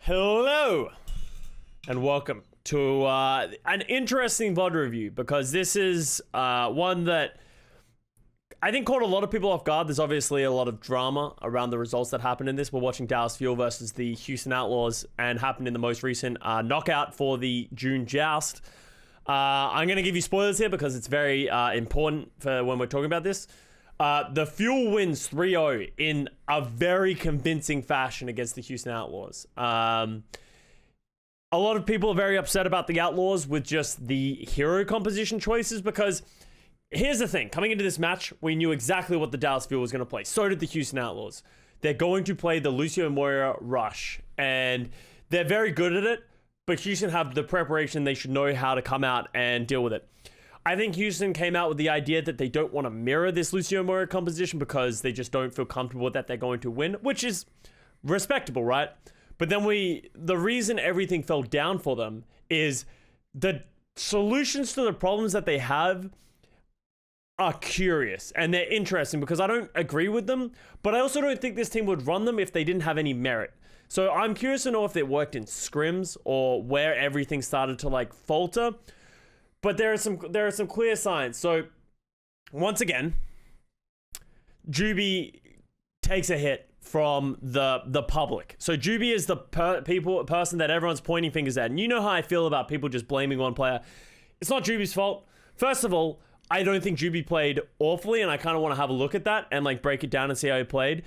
Hello and welcome to an interesting VOD review, because this is one that I think caught a lot of people off guard. There's obviously a lot of drama around the results that happened in this. We're watching Dallas Fuel versus the Houston Outlaws, and happened in the most recent knockout for the June Joust. I'm going to give you spoilers here because it's very important for when we're talking about this. The Fuel wins 3-0 in a very convincing fashion against the Houston Outlaws. A lot of people are very upset about the Outlaws with just the hero composition choices, because here's the thing. Coming into this match, we knew exactly what the Dallas Fuel was going to play. So did the Houston Outlaws. They're going to play the Lucio Moira rush, and they're very good at it, but Houston have the preparation. They should know how to come out and deal with it. I think Houston came out with the idea that they don't want to mirror this Lucio Moira composition because they just don't feel comfortable that they're going to win, which is respectable, right? But then the reason everything fell down for them is the solutions to the problems that they have are curious and they're interesting, because I don't agree with them, but I also don't think this team would run them if they didn't have any merit. So I'm curious to know if it worked in scrims or where everything started to falter. But there are some clear signs. So once again, Juby takes a hit from the public. So Juby is the person that everyone's pointing fingers at. And you know how I feel about people just blaming one player. It's not Juby's fault. First of all, I don't think Juby played awfully, and I kind of want to have a look at that and break it down and see how he played.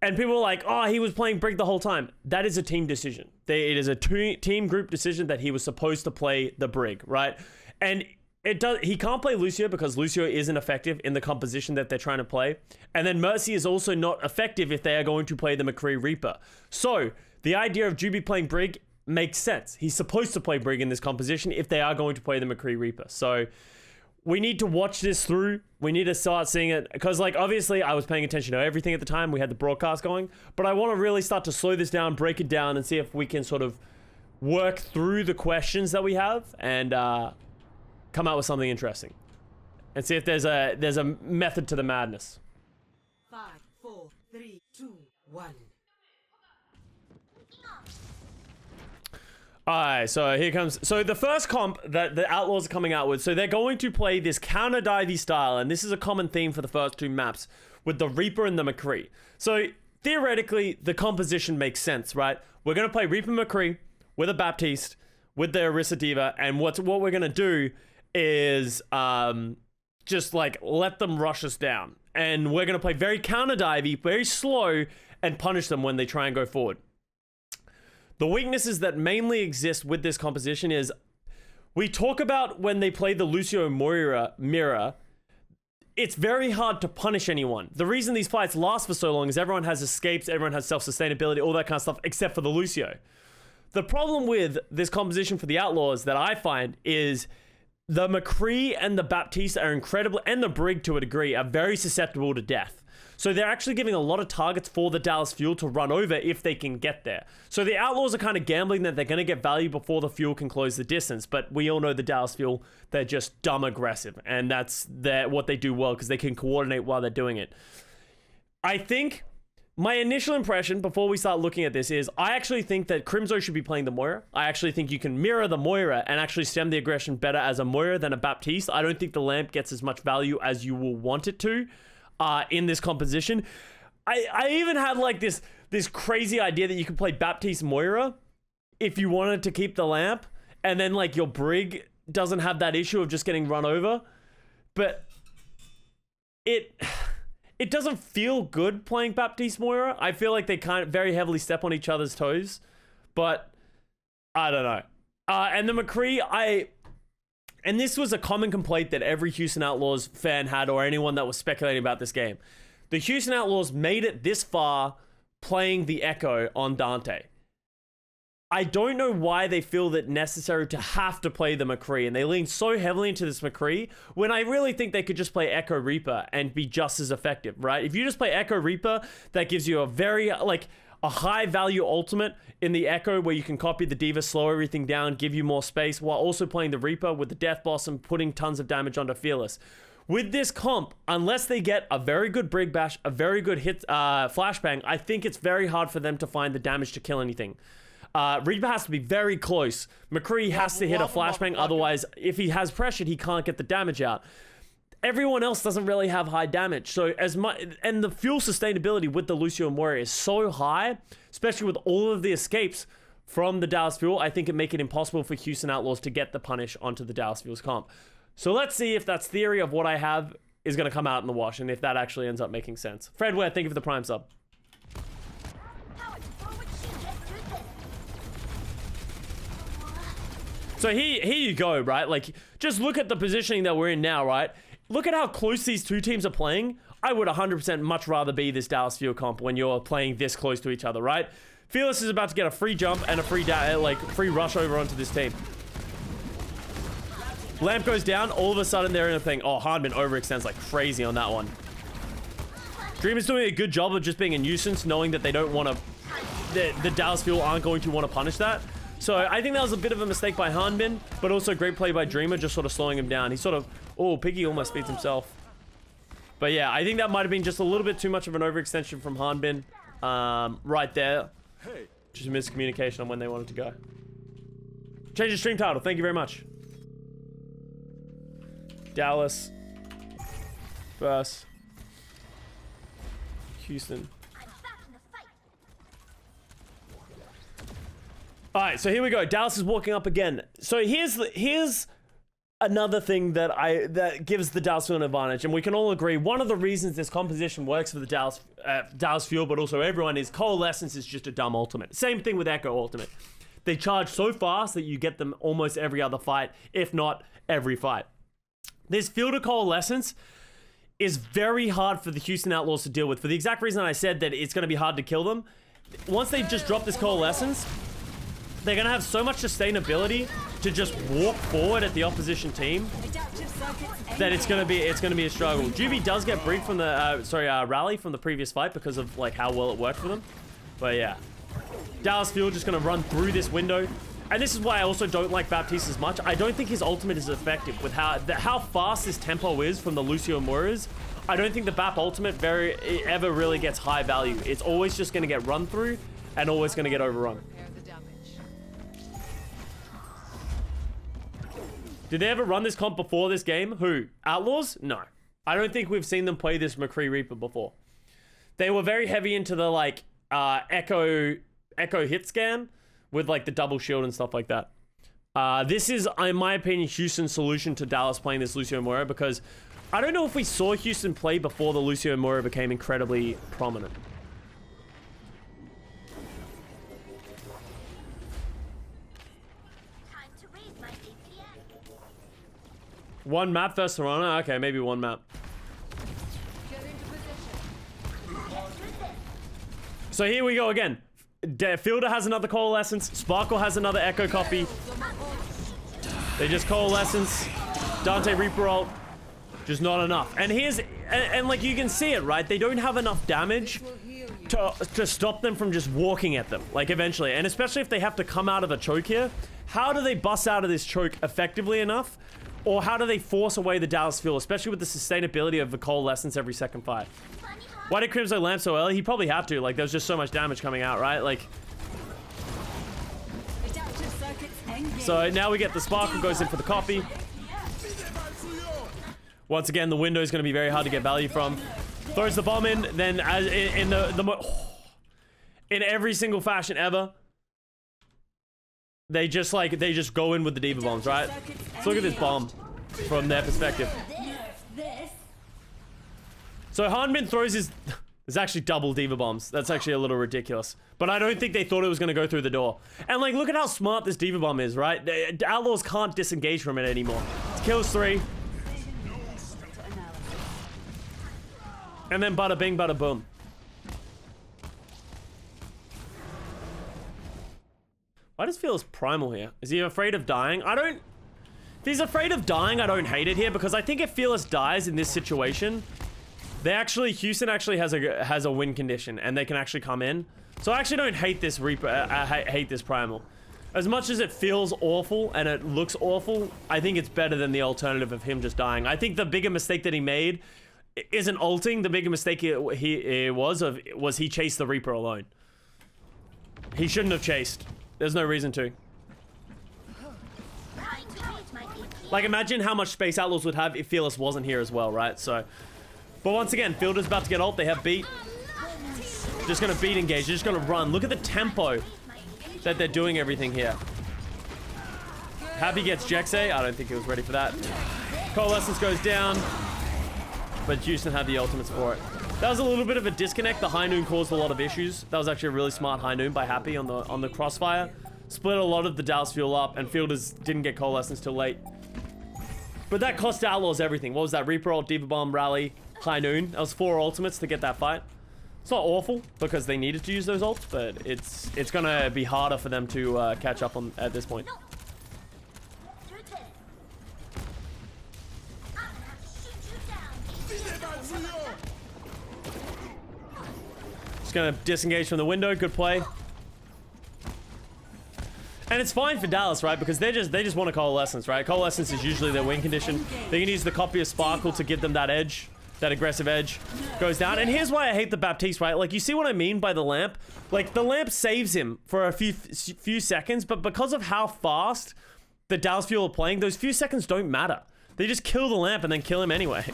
And people are like, oh, he was playing Brig the whole time. That is a team decision. It is a team group decision that he was supposed to play the Brig, right? And he can't play Lucio because Lucio isn't effective in the composition that they're trying to play. And then Mercy is also not effective if they are going to play the McCree Reaper. So the idea of Juby playing Brig makes sense. He's supposed to play Brig in this composition if they are going to play the McCree Reaper. So we need to watch this through. We need to start seeing it, because obviously I was paying attention to everything at the time. We had the broadcast going, but I want to really start to slow this down, break it down, and see if we can sort of work through the questions that we have and come out with something interesting, and see if there's a method to the madness. 5, 4, 3, 2, 1. Alright, so here comes... So the first comp that the Outlaws are coming out with, so they're going to play this counter-divey style, and this is a common theme for the first two maps, with the Reaper and the McCree. So theoretically, the composition makes sense, right? We're going to play Reaper McCree with a Baptiste, with the Orisa Diva, and what we're going to do is just let them rush us down. And we're going to play very counter-divey, very slow, and punish them when they try and go forward. The weaknesses that mainly exist with this composition is, we talk about when they play the Lucio Moira mirror, it's very hard to punish anyone. The reason these fights last for so long is everyone has escapes, everyone has self-sustainability, all that kind of stuff, except for the Lucio. The problem with this composition for the Outlaws that I find is the McCree and the Baptiste are incredible, and the Brig to a degree are very susceptible to death. So they're actually giving a lot of targets for the Dallas Fuel to run over if they can get there. So the Outlaws are kind of gambling that they're going to get value before the Fuel can close the distance. But we all know the Dallas Fuel, they're just dumb aggressive. And that's what they do well, because they can coordinate while they're doing it. I think my initial impression before we start looking at this is, I actually think that Crimzo should be playing the Moira. I actually think you can mirror the Moira and actually stem the aggression better as a Moira than a Baptiste. I don't think the Lamp gets as much value as you will want it to. In this composition. I even had this crazy idea that you could play Baptiste Moira if you wanted to keep the Lamp, and then your Brig doesn't have that issue of just getting run over. But it doesn't feel good playing Baptiste Moira. I feel like they kind of very heavily step on each other's toes, but I don't know. And the McCree, and this was a common complaint that every Houston Outlaws fan had, or anyone that was speculating about this game. The Houston Outlaws made it this far playing the Echo on Dante. I don't know why they feel that necessary to have to play the McCree, and they lean so heavily into this McCree, when I really think they could just play Echo Reaper and be just as effective, right? If you just play Echo Reaper, that gives you a very, a high value ultimate in the Echo where you can copy the Diva, slow everything down, give you more space, while also playing the Reaper with the Death Blossom, putting tons of damage onto Fearless. With this comp, unless they get a very good Brig Bash, a very good hit Flashbang, I think it's very hard for them to find the damage to kill anything. Reaper has to be very close. McCree has to hit a flashbang, otherwise, if he has pressured, he can't get the damage out. Everyone else doesn't really have high damage, so as much, and the fuel sustainability with the Lucio and Warrior is so high, especially with all of the escapes from the Dallas Fuel. I think it make it impossible for Houston Outlaws to get the punish onto the Dallas Fuel's comp. So let's see if that theory of what I have is going to come out in the wash, and if that actually ends up making sense. Fred Ware, thank you for the Prime sub. So here you go, right? Like, just look at the positioning that we're in now, right? Look at how close these two teams are playing. I would 100% much rather be this Dallas Fuel comp when you're playing this close to each other, right? Fearless is about to get a free jump and a free rush over onto this team. Lamp goes down, all of a sudden they're in a thing. Oh, Hardman overextends like crazy on that one. Dreamer's doing a good job of just being a nuisance, knowing that they don't want to... The Dallas Fuel aren't going to want to punish that. So I think that was a bit of a mistake by Hanbin, but also great play by Dreamer, just sort of slowing him down. He sort of... Oh, Piggy almost beats himself. But yeah, I think that might have been just a little bit too much of an overextension from Hanbin right there. Just a miscommunication on when they wanted to go. Change the stream title. Thank you very much. Dallas versus Houston. All right, so here we go. Dallas is walking up again. So here's another thing that gives the Dallas Fuel an advantage, and we can all agree one of the reasons this composition works for the Dallas Fuel, but also everyone, is Coalescence is just a dumb ultimate. Same thing with Echo Ultimate. They charge so fast that you get them almost every other fight, if not every fight. This Field of Coalescence is very hard for the Houston Outlaws to deal with, for the exact reason I said that it's going to be hard to kill them. Once they just drop this Coalescence, they're going to have so much sustainability to just walk forward at the opposition team that it's going to be a struggle. Juvie does get briefed from the rally from the previous fight because of like how well it worked for them. But yeah, Dallas Fuel just going to run through this window. And this is why I also don't like Baptiste as much. I don't think his ultimate is effective with how fast this tempo is from the Lucio Moras. I don't think the Bap ultimate ever really gets high value. It's always just going to get run through and always going to get overrun. Did they ever run this comp before this game? Who? Outlaws? No. I don't think we've seen them play this McCree Reaper before. They were very heavy into the like Echo hit scan with like the double shield and stuff like that. This is, in my opinion, Houston's solution to Dallas playing this Lucio Mora, because I don't know if we saw Houston play before the Lucio Mora became incredibly prominent. One map versus Toronto? Okay, maybe one map. So here we go again. Fielder has another Coalescence. Sparkle has another Echo copy. They just Coalescence. Dante Reaper ult. Just not enough. And here's... And like you can see it, right? They don't have enough damage to stop them from just walking at them. Like eventually. And especially if they have to come out of a choke here. How do they bust out of this choke effectively enough? Or how do they force away the Dallas Fuel, especially with the sustainability of the Coalescence every second fight? Why did Crimso lamp so early? He probably had to. Like, there's just so much damage coming out, right? Like... So now we get the Sparkle goes in for the copy. Once again, the window is going to be very hard to get value from. Throws the bomb in, then as in every single fashion ever, they just go in with the Diva bombs, right? Let's look at this bomb from their perspective. So Hanbin throws his... There's actually double Diva bombs. That's actually a little ridiculous. But I don't think they thought it was going to go through the door. And like, look at how smart this Diva bomb is, right? The Outlaws can't disengage from it anymore. It kills 3. And then bada bing, bada boom. Why does Feels primal here? Is he afraid of dying? If he's afraid of dying, I don't hate it here, because I think if Fearless dies in this situation, Houston actually has a win condition, and they can actually come in. So I actually don't hate this Reaper. I hate this primal. As much as it feels awful and it looks awful, I think it's better than the alternative of him just dying. I think the bigger mistake that he made isn't ulting. The bigger mistake was he chased the Reaper alone. He shouldn't have chased. There's no reason to. Like, imagine how much space Outlaws would have if Fearless wasn't here as well, right? So, but once again, Fielder's about to get ult. They have beat. Just gonna beat engage. They're just gonna run. Look at the tempo that they're doing everything here. Happy gets Jexay. I don't think he was ready for that. Coalescence goes down, but Joust didn't have the ultimates for it. That was a little bit of a disconnect. The High Noon caused a lot of issues. That was actually a really smart High Noon by Happy on the crossfire. Split a lot of the Dallas fuel up, and Fielders didn't get Coalescence till late. But that cost Outlaws everything. What was that? Reaper ult, Diva Bomb, Rally, High Noon. That was 4 ultimates to get that fight. It's not awful because they needed to use those ults, but it's gonna be harder for them to catch up on at this point. Just gonna disengage from the window. Good play. And it's fine for Dallas, right? Because they just want a Coalescence, right? Coalescence is usually their win condition. They can use the copy of Sparkle to give them that edge, that aggressive edge. Goes down. And here's why I hate the Baptiste, right? Like, you see what I mean by the lamp? Like, the lamp saves him for a few seconds, but because of how fast the Dallas Fuel are playing, those few seconds don't matter. They just kill the lamp and then kill him anyway.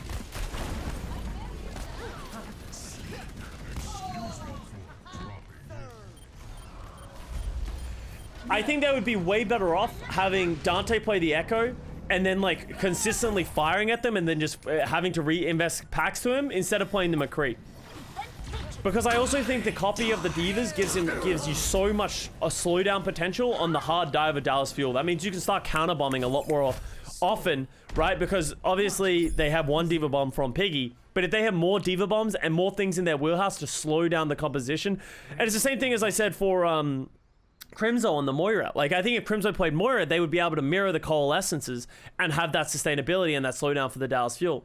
I think they would be way better off having Dante play the Echo and then, like, consistently firing at them and then just having to reinvest packs to him instead of playing the McCree. Because I also think the copy of the Divas gives you so much a slowdown potential on the hard dive of Dallas Fuel. That means you can start counter bombing a lot more often, right? Because obviously they have one Diva Bomb from Piggy, but if they have more Diva Bombs and more things in their wheelhouse to slow down the composition, and it's the same thing as I said for Crimzo on the Moira. Like, I think if Crimzo played Moira, they would be able to mirror the Coalescences and have that sustainability and that slowdown for the Dallas Fuel.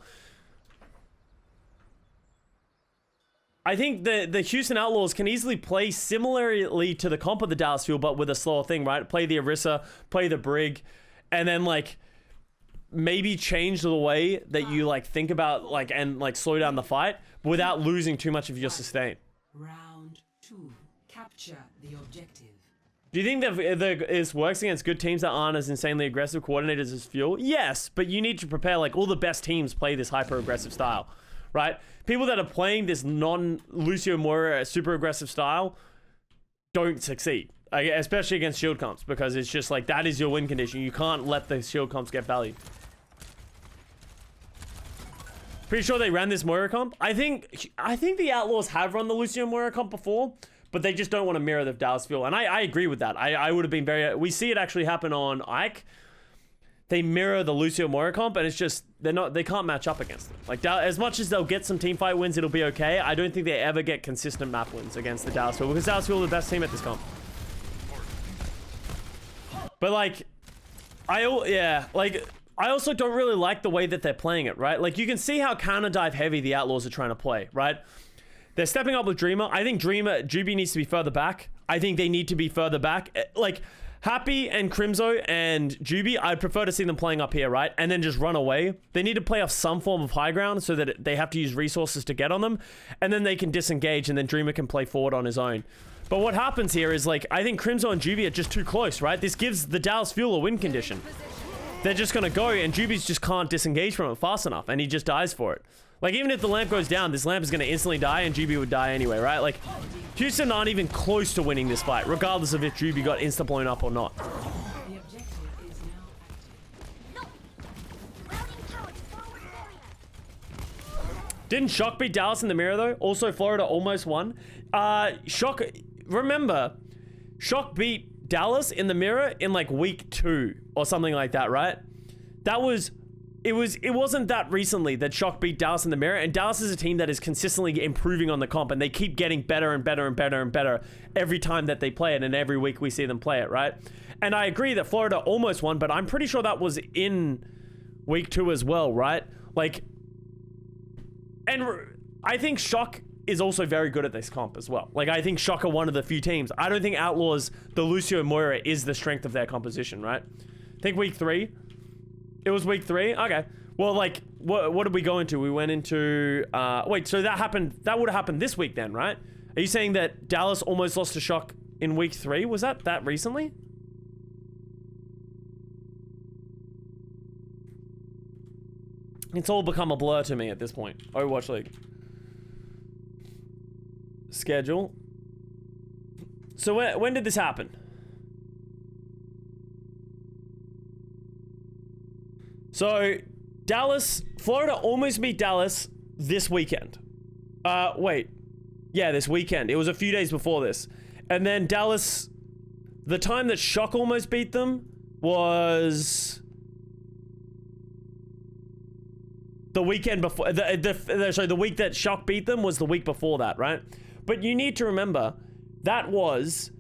I think the Houston Outlaws can easily play similarly to the comp of the Dallas Fuel, but with a slower thing, right? Play the Orisa, play the Brig, and then, like, maybe change the way that you, like, think about, like, and, like, slow down the fight without losing too much of your sustain. Round 2. Capture the objective. Do you think that this works against good teams that aren't as insanely aggressive coordinators as Fuel? Yes, but you need to prepare, like, all the best teams play this hyper-aggressive style, right? People that are playing this non-Lucio Moira super aggressive style don't succeed, especially against shield comps, because it's just like, that is your win condition. You can't let the shield comps get value. Pretty sure they ran this Moira comp. I think the Outlaws have run the Lucio Moira comp before, but they just don't want to mirror the Dallas Fuel. And I agree with that. I would have been very... We see it actually happen on Ike. They mirror the Lucio Moira comp, and it's just... They can't match up against them. Like, as much as they'll get some teamfight wins, it'll be okay. I don't think they ever get consistent map wins against the Dallas Fuel, because Dallas Fuel are the best team at this comp. But, like... I also don't really like the way that they're playing it, right? Like, you can see how counter dive heavy the Outlaws are trying to play, right? They're stepping up with Dreamer. I think Juby needs to be further back. I think they need to be further back. Like, Happy and Crimzo and Juby, I'd prefer to see them playing up here, right? And then just run away. They need to play off some form of high ground so that they have to use resources to get on them. And then they can disengage, and then Dreamer can play forward on his own. But what happens here is, like, I think Crimzo and Juby are just too close, right? This gives the Dallas Fuel a win condition. They're just going to go, and Juby's just can't disengage from it fast enough, and he just dies for it. Like, even if the lamp goes down, this lamp is going to instantly die, and Juby would die anyway, right? Like, Houston aren't even close to winning this fight, regardless of if Juby got insta-blown up or not. The objective is now active. Didn't Shock beat Dallas in the mirror, though? Also, Florida almost won. Shock... Remember, Shock beat Dallas in the mirror in, like, week 2 or something like that, right? That was... It wasn't that recently that Shock beat Dallas in the mirror, and Dallas is a team that is consistently improving on the comp, and they keep getting better and better and better and better every time that they play it, and every week we see them play it, right? And I agree that Florida almost won, but I'm pretty sure that was in week 2 as well, right? Like, and I think Shock is also very good at this comp as well. Like, I think Shock are one of the few teams. I don't think Outlaws, the Lucio Moira, is the strength of their composition, right? I think week 3. It was week 3? Okay. Well, like, what did we go into? We went into... wait, so that would have happened this week then, right? Are you saying that Dallas almost lost to Shock in week 3. Was that recently? It's all become a blur to me at this point. Overwatch League. Schedule. So when did this happen? So Florida almost beat Dallas this weekend. Wait. Yeah, this weekend. It was a few days before this. And then Dallas, the time that Shock almost beat them was the weekend before. Sorry, the week that Shock beat them was the week before that, right? But you need to remember, that was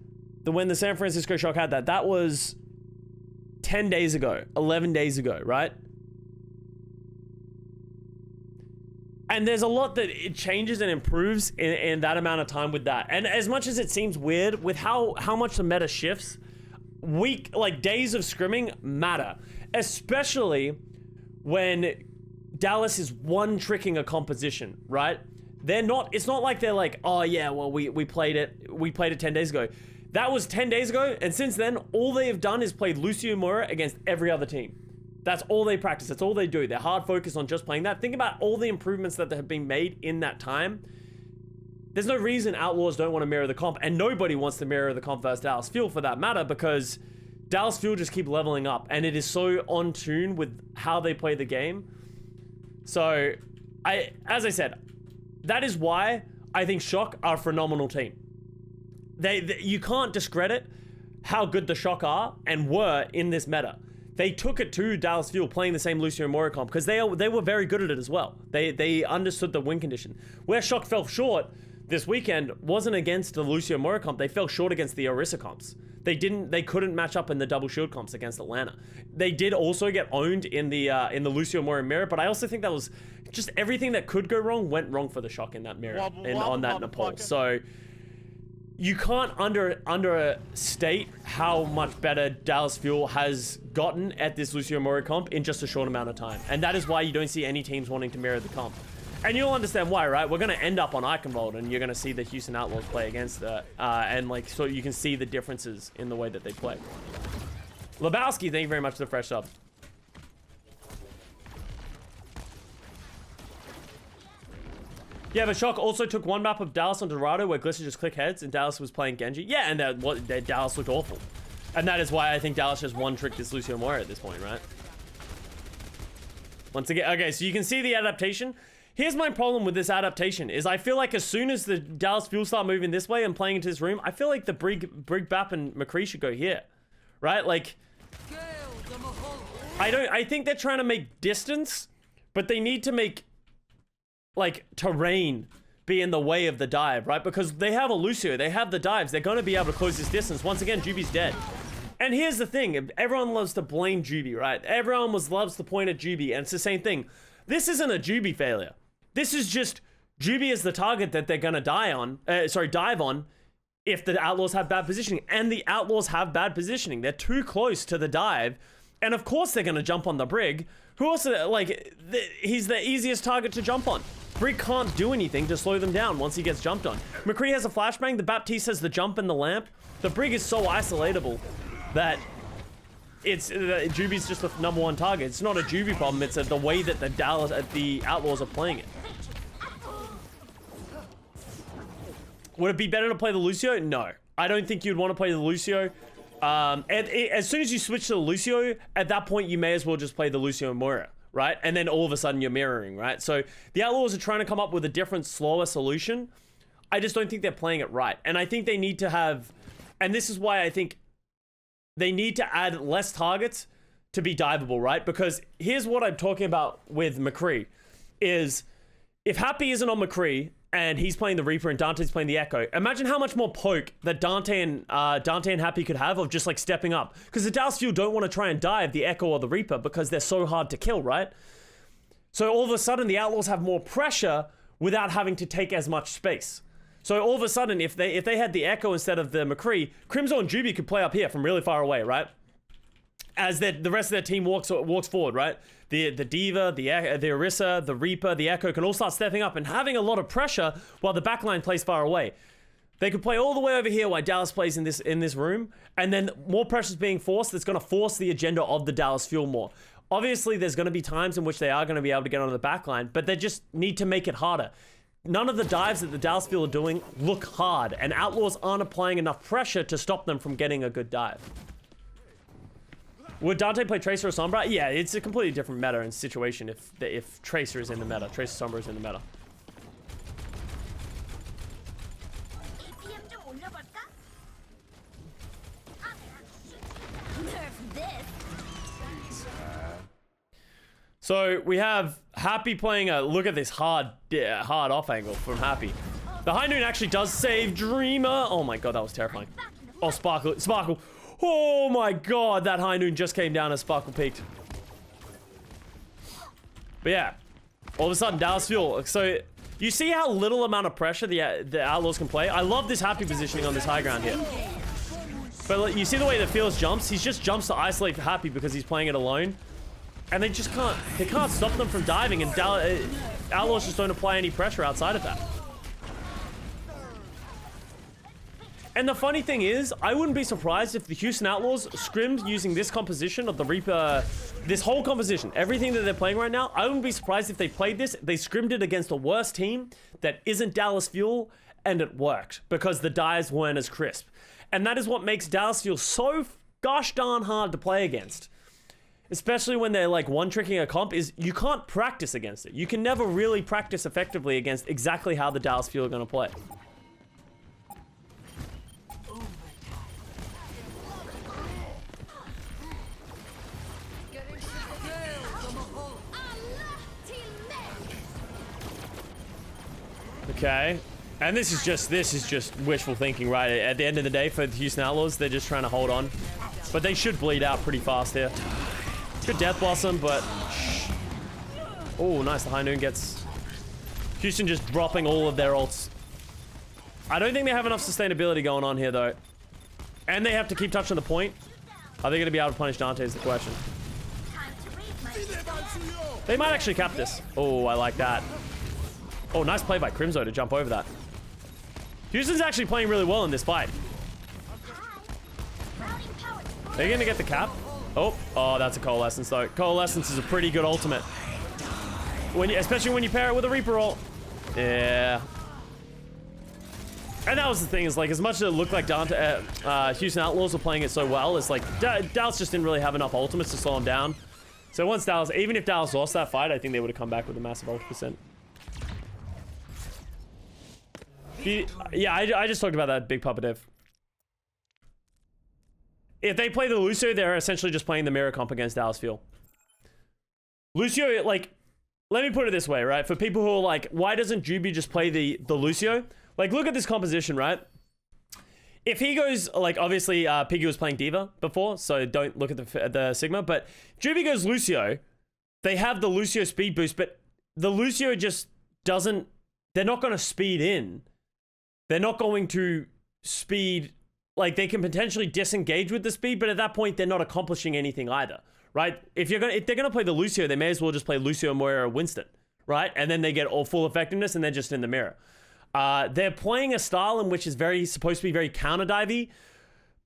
when the San Francisco Shock had that. That was 10 days ago, 11 days ago, right? And there's a lot that it changes and improves in that amount of time with that. And as much as it seems weird with how much the meta shifts, days of scrimming matter. Especially when Dallas is one-tricking a composition, right? It's not like they're like, oh yeah, well we played it 10 days ago. That was 10 days ago, and since then, all they have done is played Lucio Moura against every other team. That's all they practice. That's all they do. They're hard focused on just playing that. Think about all the improvements that have been made in that time. There's no reason Outlaws don't want to mirror the comp, and nobody wants to mirror the comp versus Dallas Fuel for that matter, because Dallas Fuel just keep leveling up, and it is so on tune with how they play the game. So, as I said, that is why I think Shock are a phenomenal team. You can't discredit how good the Shock are and were in this meta. They took it to Dallas Fuel playing the same Lucio Moura comp because they were very good at it as well. They understood the win condition. Where Shock fell short this weekend wasn't against the Lucio Moura comp. They fell short against the Orisa comps. They couldn't match up in the double shield comps against Atlanta. They did also get owned in the Lucio Moura mirror, but I also think that was just everything that could go wrong went wrong for the Shock in that mirror on that Nepal. So you can't understate how much better Dallas Fuel has gotten at this Lucio Moura comp in just a short amount of time. And that is why you don't see any teams wanting to mirror the comp. And you'll understand why, right? We're going to end up on Eichenwald, and you're going to see the Houston Outlaws play against that. So you can see the differences in the way that they play. Lebowski, thank you very much for the fresh sub. Yeah, but Shock also took one map of Dallas on Dorado where Glister just click heads and Dallas was playing Genji. Yeah, and Dallas looked awful. And that is why I think Dallas just one-tricked this Lucio Moura at this point, right? Once again, okay, so you can see the adaptation. Here's my problem with this adaptation, is I feel like as soon as the Dallas Fuel start moving this way and playing into this room, I feel like the Brig Bap and McCree should go here, right? Like, I think they're trying to make distance, but they need to make, like, terrain be in the way of the dive, right? Because they have a Lucio, they have the dives, they're going to be able to close this distance. Once again, Juby's dead. And here's the thing, everyone loves to blame Juby, right? Everyone loves to point at Juby, and it's the same thing. This isn't a Juby failure. This is just Juby is the target that they're going to dive on if the Outlaws have bad positioning. And the Outlaws have bad positioning. They're too close to the dive. And of course they're going to jump on the Brig. Who also, like, he's the easiest target to jump on. Brig can't do anything to slow them down once he gets jumped on. McCree has a flashbang. The Baptiste has the jump and the lamp. The Brig is so isolatable that Juby's just the #1 target. It's not a Juby problem. It's the way that the Outlaws are playing it. Would it be better to play the Lucio? No. I don't think you'd want to play the Lucio. As soon as you switch to the Lucio, at that point, you may as well just play the Lucio Moura, right? And then all of a sudden, you're mirroring, right? So the Outlaws are trying to come up with a different, slower solution. I just don't think they're playing it right. And I think they need to have... And this is why I think they need to add less targets to be diveable, right? Because here's what I'm talking about with McCree, is if Happy isn't on McCree, and he's playing the Reaper and Dante's playing the Echo, imagine how much more poke that Dante and Happy could have of just like stepping up. Because the Dallas Fuel don't want to try and dive the Echo or the Reaper because they're so hard to kill, right? So all of a sudden the Outlaws have more pressure without having to take as much space. So all of a sudden, if they had the Echo instead of the McCree, Crimzo and Juby could play up here from really far away, right? As the rest of their team walks forward, right? The Diva, the Orisa, the Reaper, the Echo can all start stepping up and having a lot of pressure while the backline plays far away. They could play all the way over here while Dallas plays in this room, and then more pressure's being forced. That's going to force the agenda of the Dallas Fuel more. Obviously, there's going to be times in which they are going to be able to get onto the back line, but they just need to make it harder. None of the dives that the Dallas Fuel are doing look hard, and Outlaws aren't applying enough pressure to stop them from getting a good dive. Would Dante play Tracer or Sombra? Yeah, it's a completely different meta and situation if Tracer is in the meta. Tracer Sombra is in the meta. So we have Happy playing a look at this hard off angle from Happy. The High Noon actually does save Dreamer. Oh my god, that was terrifying. Oh, Sparkle. Oh my god, that High Noon just came down as Sparkle peaked. But yeah, all of a sudden Dallas Fuel. So you see how little amount of pressure the Outlaws can play. I love this Happy positioning on this high ground here. But you see the way that Fearless jumps? He just jumps to isolate Happy because he's playing it alone. And they just can't stop them from diving, and Outlaws just don't apply any pressure outside of that. And the funny thing is, I wouldn't be surprised if the Houston Outlaws scrimmed using this composition of the Reaper, this whole composition, everything that they're playing right now. I wouldn't be surprised if they played this, they scrimmed it against a worse team that isn't Dallas Fuel, and it worked because the dives weren't as crisp. And that is what makes Dallas Fuel so gosh darn hard to play against. Especially when they're like one-tricking a comp, is you can't practice against it. You can never really practice effectively against exactly how the Dallas Fuel are going to play. Okay. And this is just wishful thinking, right? At the end of the day, for the Houston Outlaws, they're just trying to hold on. But they should bleed out pretty fast here. Good Death Blossom, but... Oh, nice. The High Noon gets... Houston just dropping all of their ults. I don't think they have enough sustainability going on here, though. And they have to keep touching the point. Are they going to be able to punish Dante is the question. They might actually cap this. Oh, I like that. Oh, nice play by Crimzo to jump over that. Houston's actually playing really well in this fight. They're going to get the cap. Oh, that's a Coalescence though. Coalescence is a pretty good ultimate. Especially when you pair it with a Reaper ult. Yeah. And that was the thing, is like, as much as it looked like Houston Outlaws were playing it so well, it's like, Dallas just didn't really have enough ultimates to slow him down. So once Dallas, even if Dallas lost that fight, I think they would have come back with a massive ult percent. Yeah, I just talked about that Big Papa Dev. If they play the Lucio, they're essentially just playing the mirror comp against Dallas Fuel. Lucio, like, let me put it this way, right? For people who are like, why doesn't Juby just play the Lucio? Like, look at this composition, right? If he goes, like, obviously, Piggy was playing D.Va before, so don't look at the Sigma, but Juby goes Lucio. They have the Lucio speed boost, but the Lucio just doesn't, they're not going to speed in. They're not going to speed... Like, they can potentially disengage with the speed, but at that point, they're not accomplishing anything either, right? If they're gonna play the Lucio, they may as well just play Lucio, Moira, or Winston, right? And then they get all full effectiveness, and they're just in the mirror. They're playing a style in which is supposed to be very counter-divey,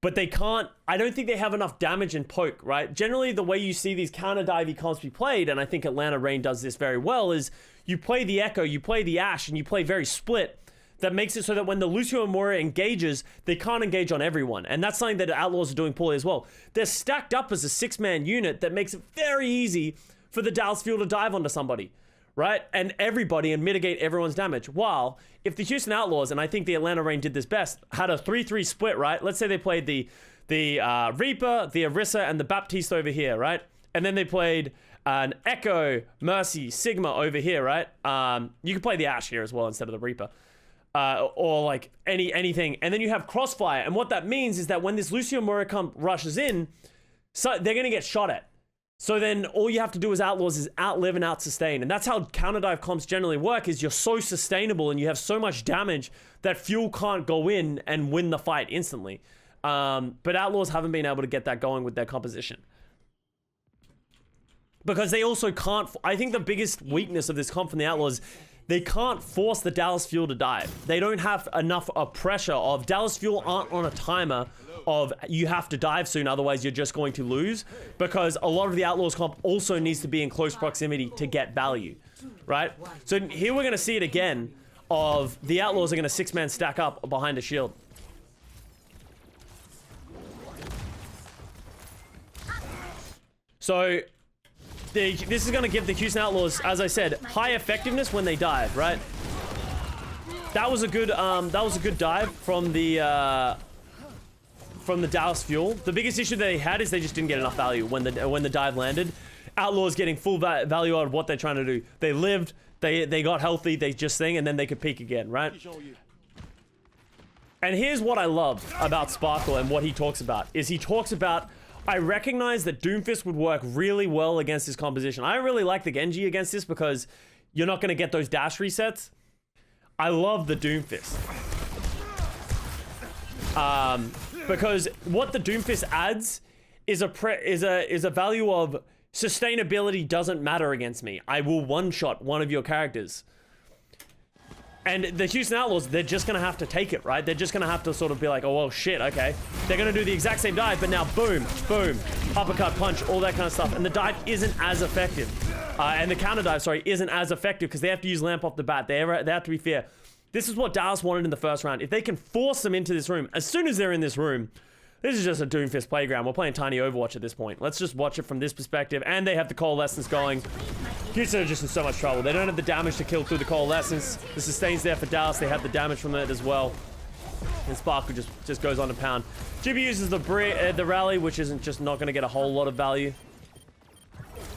but they can't... I don't think they have enough damage and poke, right? Generally, the way you see these counter-divey comps be played, and I think Atlanta Reign does this very well, is you play the Echo, you play the Ashe, and you play very split. That makes it so that when the Lucio and Moira engages, they can't engage on everyone. And that's something that the Outlaws are doing poorly as well. They're stacked up as a 6-man unit that makes it very easy for the Dallas Fuel to dive onto somebody, right? And mitigate everyone's damage. While if the Houston Outlaws, and I think the Atlanta Reign did this best, had a 3-3 split, right? Let's say they played the Reaper, the Orisa, and the Baptiste over here, right? And then they played an Echo, Mercy, Sigma over here, right? You could play the Ashe here as well instead of the Reaper. Or like anything, and then you have Crossfire, and what that means is that when this Lucio Moira rushes in, so they're gonna get shot at. So then all you have to do as Outlaws is outlive and outsustain, and that's how counter-dive comps generally work, is you're so sustainable and you have so much damage that Fuel can't go in and win the fight instantly. But Outlaws haven't been able to get that going with their composition. Because they also can't... I think the biggest weakness of this comp from the Outlaws, they can't force the Dallas Fuel to dive. They don't have enough pressure of Dallas Fuel aren't on a timer of you have to dive soon, otherwise you're just going to lose, because a lot of the Outlaws comp also needs to be in close proximity to get value, right? So here we're going to see it again of the Outlaws are going to 6-man stack up behind a shield. So this is going to give the Houston Outlaws, as I said, high effectiveness when they dive, right? That was a good dive from the Dallas Fuel. The biggest issue they had is they just didn't get enough value when the dive landed. Outlaws getting full value out of what they're trying to do. They lived, they got healthy, they just thing, and then they could peak again, right? And here's what I love about Sparkle and what he talks about, is he talks about, I recognize that Doomfist would work really well against this composition. I really like the Genji against this because you're not going to get those dash resets. I love the Doomfist. Because what the Doomfist adds is a value of sustainability doesn't matter against me. I will one-shot one of your characters. And the Houston Outlaws, they're just going to have to take it, right? They're just going to have to sort of be like, oh, well, shit, okay. They're going to do the exact same dive, but now boom, boom, uppercut, punch, all that kind of stuff. And the dive isn't as effective. And the counter dive, sorry, isn't as effective because they have to use lamp off the bat. They have to be fair. This is what Dallas wanted in the first round. If they can force them into this room, as soon as they're in this room, this is just a Doomfist playground. We're playing tiny Overwatch at this point. Let's just watch it from this perspective. And they have the coalescence going. Houston are just in so much trouble. They don't have the damage to kill through the coalescence. The sustain's there for Dallas. They have the damage from it as well. And Sparkle just goes on to pound. Jibby uses the rally, which isn't just not going to get a whole lot of value.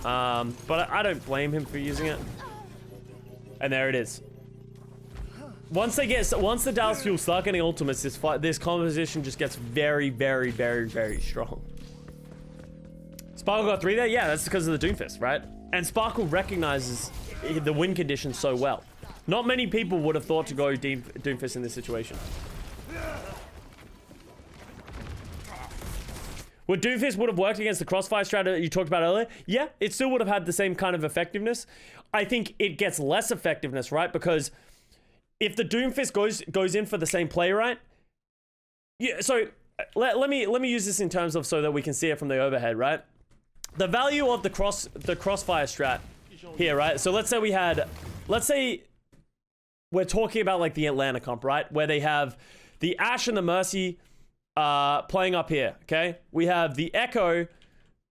But I don't blame him for using it. And there it is. Once the Dallas Fuel start getting ultimates, this composition just gets very, very, very, very strong. Sparkle got 3 there? Yeah, that's because of the Doomfist, right? And Sparkle recognizes the win conditions so well. Not many people would have thought to go Doomfist in this situation. Would Doomfist would have worked against the crossfire strategy you talked about earlier? Yeah, it still would have had the same kind of effectiveness. I think it gets less effectiveness, right? Because if the Doomfist goes in for the same play, right? Yeah, so let me use this in terms of so that we can see it from the overhead, right? The value of the crossfire strat here, right? So let's say we're talking about like the Atlanta comp, right? Where they have the Ashe and the Mercy playing up here, okay? We have the Echo,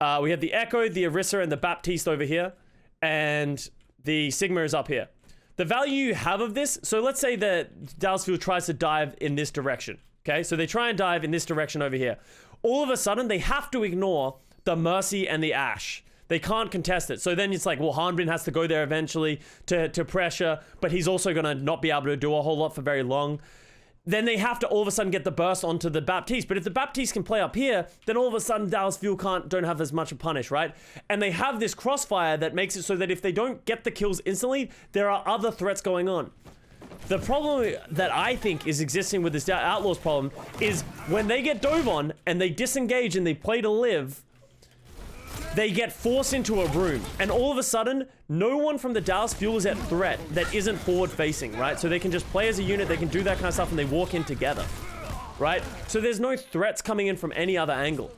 the Orisa, and the Baptiste over here, and the Sigma is up here. The value you have of this, so let's say that Dallas Fuel tries to dive in this direction, okay? So they try and dive in this direction over here. All of a sudden, they have to ignore the Mercy and the Ashe. They can't contest it. So then it's like, well, Hanbin has to go there eventually to pressure, but he's also going to not be able to do a whole lot for very long. Then they have to all of a sudden get the burst onto the Baptiste. But if the Baptiste can play up here, then all of a sudden Dallas Fuel don't have as much of punish, right? And they have this crossfire that makes it so that if they don't get the kills instantly, there are other threats going on. The problem that I think is existing with this Outlaws problem is when they get dove on and they disengage and they play to live, they get forced into a room, and all of a sudden, no one from the Dallas Fuel is at threat that isn't forward-facing, right? So they can just play as a unit, they can do that kind of stuff, and they walk in together, right? So there's no threats coming in from any other angle.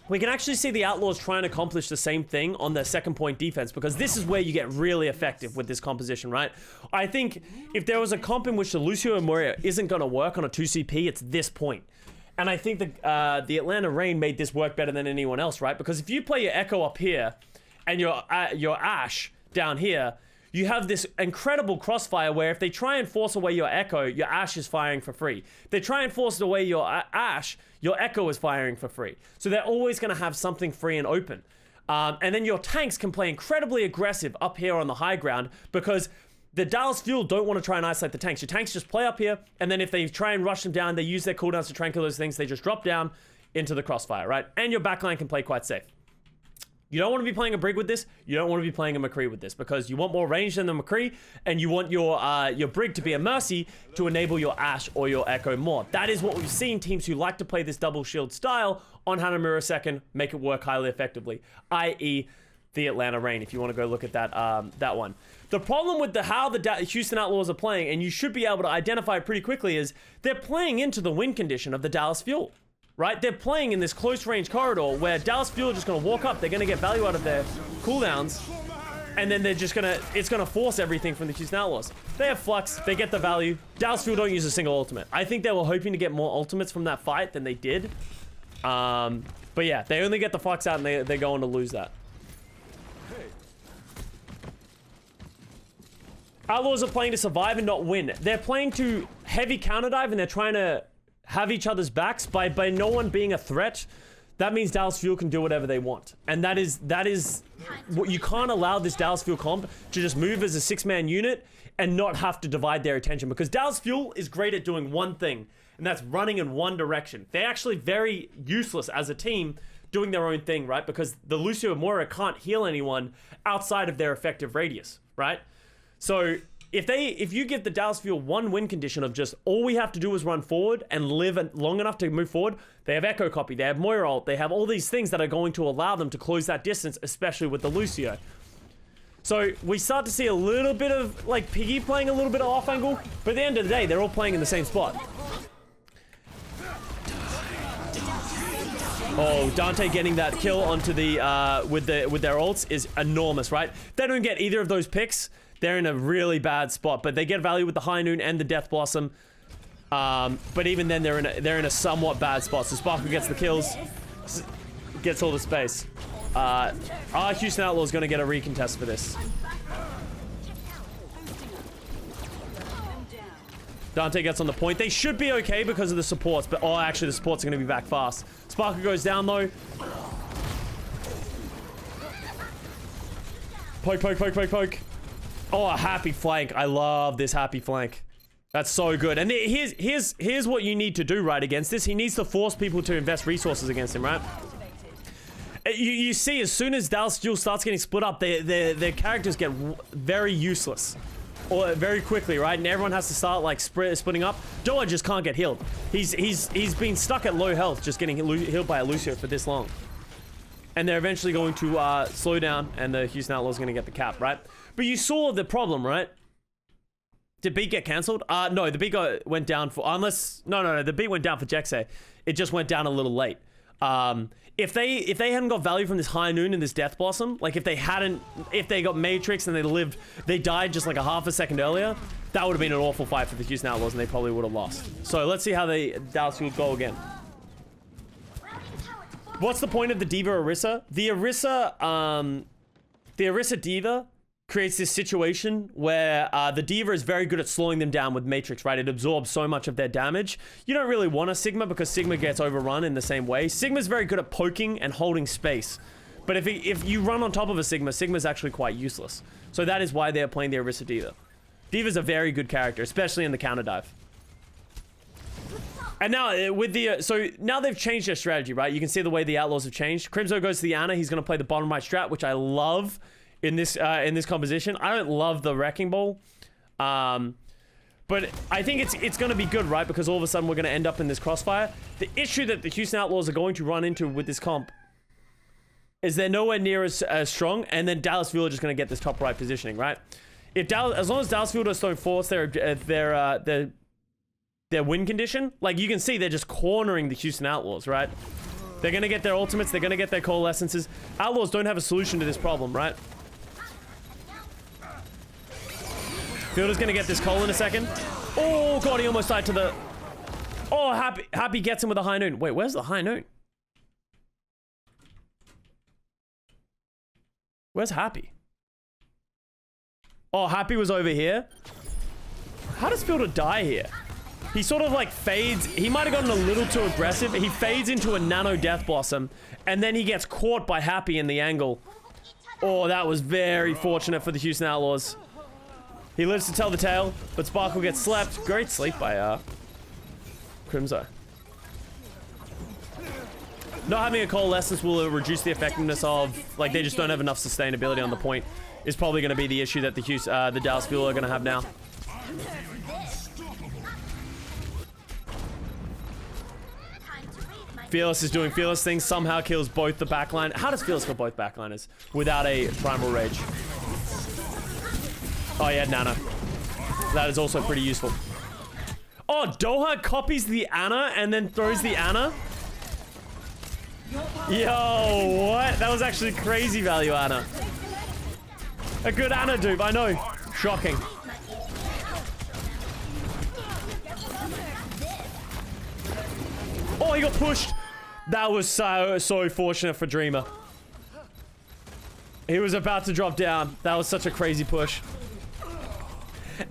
We can actually see the Outlaws trying to accomplish the same thing on their second point defense, because this is where you get really effective with this composition, right? I think if there was a comp in which the Lucio and Moria isn't going to work on a 2CP, it's this point. And I think the Atlanta Reign made this work better than anyone else, right? Because if you play your Echo up here and your Ashe down here, you have this incredible crossfire where if they try and force away your Echo, your Ashe is firing for free. If they try and force away your Ashe, your Echo is firing for free. So they're always going to have something free and open. And then your tanks can play incredibly aggressive up here on the high ground because the Dallas Fuel don't want to try and isolate the tanks. Your tanks just play up here, and then if they try and rush them down, they use their cooldowns to try and kill those things. They just drop down into the crossfire, right? And your backline can play quite safe. You don't want to be playing a Brig with this. You don't want to be playing a McCree with this because you want more range than the McCree, and you want your Brig to be a Mercy to enable your Ashe or your Echo more. That is what we've seen teams who like to play this double shield style on Hanamura second make it work highly effectively, i.e., the Atlanta Reign, if you want to go look at that that one. The problem with how the Houston Outlaws are playing, and you should be able to identify it pretty quickly, is they're playing into the win condition of the Dallas Fuel, right? They're playing in this close range corridor where Dallas Fuel are just going to walk up, they're going to get value out of their cooldowns, and then they're just going to, it's going to force everything from the Houston Outlaws. They have Flux, they get the value. Dallas Fuel don't use a single ultimate. I think they were hoping to get more ultimates from that fight than they did. But yeah, they only get the Flux out and they're going to lose that. Outlaws are playing to survive and not win. They're playing to heavy counter dive and they're trying to have each other's backs by no one being a threat. That means Dallas Fuel can do whatever they want. And that is what you can't allow this Dallas Fuel comp to just move as a 6-man unit and not have to divide their attention, because Dallas Fuel is great at doing one thing, and that's running in one direction. They're actually very useless as a team doing their own thing, right? Because the Lucio and Moira can't heal anyone outside of their effective radius, right? So if you give the Dallas Fuel one win condition of just all we have to do is run forward and live long enough to move forward, they have Echo Copy, they have Moira ult, they have all these things that are going to allow them to close that distance, especially with the Lucio. So we start to see a little bit of like Piggy playing a little bit of off angle, but at the end of the day, they're all playing in the same spot. Oh, Dante getting that kill onto the with their ults is enormous, right? They don't get either of those picks. They're in a really bad spot, but they get value with the High Noon and the Death Blossom. But even then, they're in a somewhat bad spot. So Sparkle gets the kills, gets all the space. Our Houston Outlaws going to get a recontest for this. Dante gets on the point. They should be okay because of the supports, but oh, actually the supports are going to be back fast. Sparkle goes down though. Poke, poke, poke, poke, poke. Oh, a happy flank. I love this happy flank. That's so good. And here's what you need to do right against this. He needs to force people to invest resources against him, right? You see, as soon as Dallas Fuel starts getting split up, their characters get very useless. Or very quickly, right? And everyone has to start like splitting up. Joa just can't get healed. He's been stuck at low health, just getting healed by a Lucio for this long. And they're eventually going to slow down, and the Houston Outlaws are going to get the cap, right? But you saw the problem, right? Did beat get cancelled? No, the beat went down for... Unless... No, the beat went down for Jexay. It just went down a little late. If they hadn't got value from this High Noon and this Death Blossom, like if they got Matrix and they died just like a half a second earlier, that would have been an awful fight for the Houston Outlaws and they probably would have lost. So let's see how Dallas would go again. What's the point of the Diva Orisa? The Orisa Diva creates this situation where the Diva is very good at slowing them down with Matrix, right? It absorbs so much of their damage. You don't really want a Sigma because Sigma gets overrun in the same way. Sigma's very good at poking and holding space. But if you run on top of a Sigma, Sigma's actually quite useless. So that is why they're playing the Orisa Diva. Diva's a very good character, especially in the counter dive. And now with the so now they've changed their strategy, right? You can see the way the Outlaws have changed. Crimzo goes to the Ana. He's going to play the bottom right strat, which I love in this composition. I don't love the Wrecking Ball, but I think it's going to be good, right? Because all of a sudden we're going to end up in this crossfire. The issue that the Houston Outlaws are going to run into with this comp is they're nowhere near as strong, and then Dallas Fuel are just going to get this top right positioning, right? As long as Dallas Fuel don't force their win condition, like you can see, they're just cornering the Houston Outlaws, right? They're gonna get their ultimates, they're gonna get their coalescences. Outlaws don't have a solution to this problem, right? Fielder's gonna get this coal in a second. Oh god, he almost died to the... Oh, Happy gets him with a High Noon. Wait, where's the High Noon? Where's Happy? Oh, Happy was over here. How does Fielder die here? He sort of like fades. He might have gotten a little too aggressive. He fades into a nano Death Blossom, and then he gets caught by Happy in the angle. Oh, that was very fortunate for the Houston Outlaws. He lives to tell the tale, but Sparkle gets slept. Great sleep by Crimzo. Not having a coalescence will reduce the effectiveness of, like, they just don't have enough sustainability on the point. Is probably going to be the issue that the Dallas Fuel are going to have now. Fearless is doing Fearless things. Somehow kills both the backline. How does Fearless kill both backliners without a Primal Rage? Oh, yeah, Nana. That is also pretty useful. Oh, Doha copies the Ana and then throws the Ana. Yo, what? That was actually crazy value, Ana. A good Ana dupe, I know. Shocking. Oh, he got pushed. That was so fortunate for Dreamer. He was about to drop down. That was such a crazy push.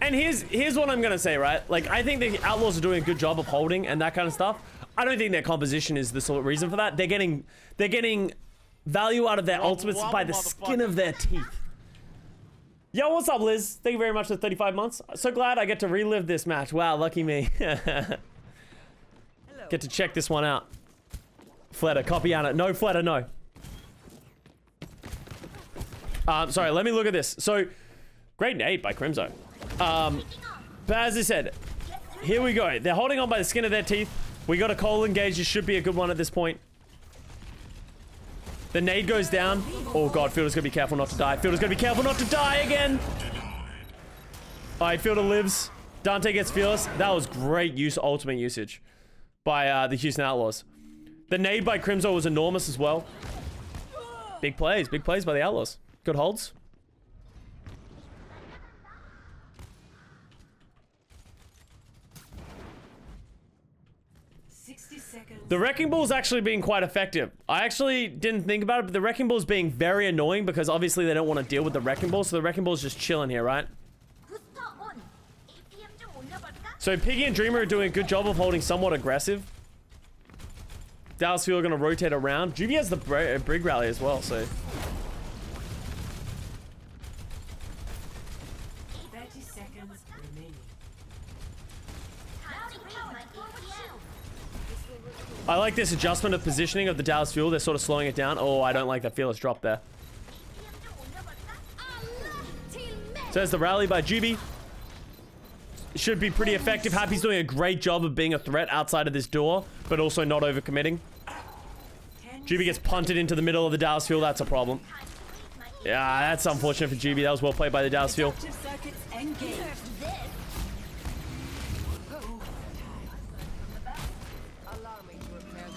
And here's what I'm gonna say, right? Like, I think the Outlaws are doing a good job of holding and that kind of stuff. I don't think their composition is the sort of reason for that. They're getting value out of their ultimates by the skin of their teeth. Yo, what's up, Liz? Thank you very much for 35 months. So glad I get to relive this match. Wow, lucky me. Get to check this one out. Fleta, copy Ana. No, Fleta, no. Sorry, let me look at this. So, great nade by Crimzo. But as I said, here we go. They're holding on by the skin of their teeth. We got a Cole engage. This should be a good one at this point. The nade goes down. Oh god, Fielder's gonna be careful not to die. Fielder's gonna be careful not to die again. Alright, Fielder lives. Dante gets Fearless. That was great ultimate usage by the Houston Outlaws. The nade by Crimzo was enormous as well. Big plays by the Outlaws. Good holds. The Wrecking Ball's actually being quite effective. I actually didn't think about it, but the Wrecking Ball's being very annoying because obviously they don't want to deal with the Wrecking Ball, so the Wrecking Ball's just chilling here, right? So Piggy and Dreamer are doing a good job of holding somewhat aggressive. Dallas Fuel are going to rotate around. Juby has the Brig Rally as well, so... 30 seconds remaining. I like this adjustment of positioning of the Dallas Fuel. They're sort of slowing it down. Oh, I don't like that Fearless drop there. So there's the rally by Juby. Should be pretty effective. Happy's doing a great job of being a threat outside of this door, but also not overcommitting. Juby gets punted into the middle of the Dallas Fuel. That's a problem. Yeah, that's unfortunate for Juby. That was well played by the Dallas Fuel.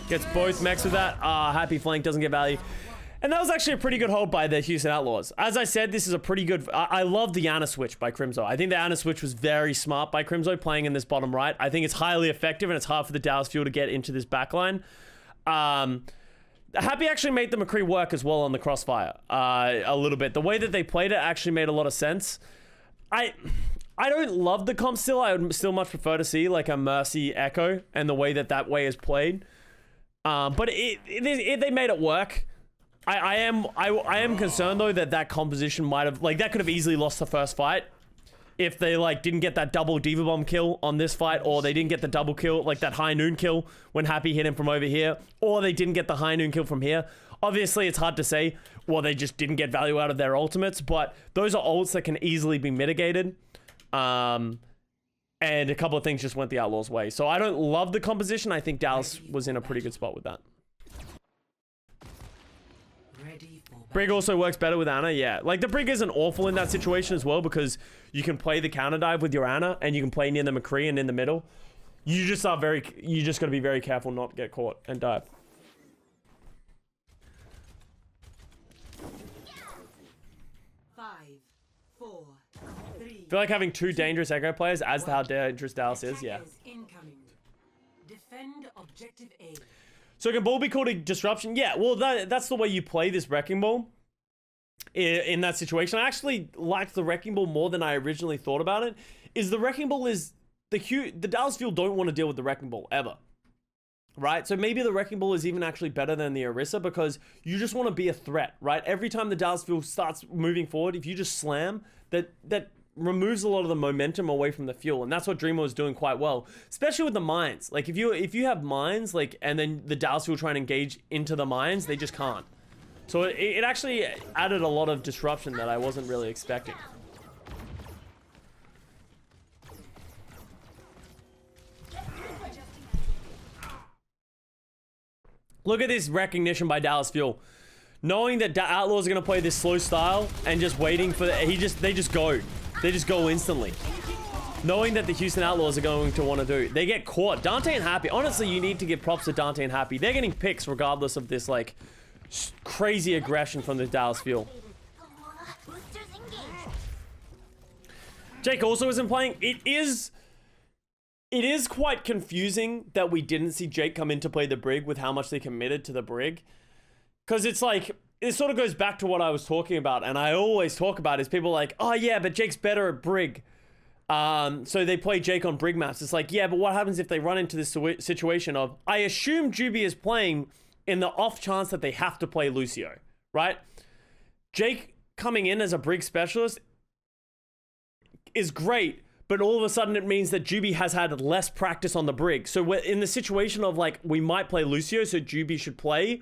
Gets both mechs with that. Happy flank doesn't get value. And that was actually a pretty good hold by the Houston Outlaws. As I said, this is a pretty good... I love the Ana switch by Crimzo. I think the Ana switch was very smart by Crimzo playing in this bottom right. I think it's highly effective and it's hard for the Dallas Fuel to get into this backline. Happy actually made the McCree work as well on the crossfire a little bit. The way that they played it actually made a lot of sense. I don't love the comp still. I would still much prefer to see like a Mercy Echo and the way that way is played. But they made it work. I am concerned though that composition might have like that could have easily lost the first fight if they like didn't get that double Diva Bomb kill on this fight, or they didn't get the double kill like that high noon kill when Happy hit him from over here, or they didn't get the high noon kill from here. Obviously it's hard to say, well, they just didn't get value out of their ultimates, but those are ults that can easily be mitigated. And a couple of things just went the Outlaws' way. So I don't love the composition. I think Dallas was in a pretty good spot with that. Brig also works better with Ana, yeah. Like, the Brig isn't awful in that situation as well because you can play the counter dive with your Ana and you can play near the McCree and in the middle. You just gotta be very careful not to get caught and dive. Five, four, three. I feel like having two dangerous Echo players adds to how dangerous Dallas is, yeah. Incoming. Defend objective A. So can Ball be called a disruption? Yeah, well, that's the way you play this Wrecking Ball in that situation. I actually liked the Wrecking Ball more than I originally thought about it. Is the Wrecking Ball is... The Dallas Fuel don't want to deal with the Wrecking Ball, ever. Right? So maybe the Wrecking Ball is even actually better than the Orisa because you just want to be a threat, right? Every time the Dallas Fuel starts moving forward, if you just slam, that removes a lot of the momentum away from the fuel, and that's what Dreamer was doing quite well, especially with the mines. Like if you have mines, like, and then the Dallas Fuel try and engage into the mines, they just can't. So it actually added a lot of disruption that I wasn't really expecting. Look at this recognition by Dallas Fuel. Knowing that Outlaws are going to play this slow style and just waiting for they just go. They just go instantly. Knowing that the Houston Outlaws are going to want to do. They get caught. Dante and Happy. Honestly, you need to give props to Dante and Happy. They're getting picks regardless of this, like, crazy aggression from the Dallas Fuel. Jake also isn't playing. It is quite confusing that we didn't see Jake come in to play the Brig with how much they committed to the Brig. Because it's like, it sort of goes back to what I was talking about. And I always talk about is people like, oh yeah, but Jake's better at Brig. So they play Jake on Brig maps. It's like, yeah, but what happens if they run into this situation of, I assume Juby is playing in the off chance that they have to play Lucio, right? Jake coming in as a Brig specialist is great, but all of a sudden it means that Juby has had less practice on the Brig. So we're in the situation of like, we might play Lucio, so Juby should play.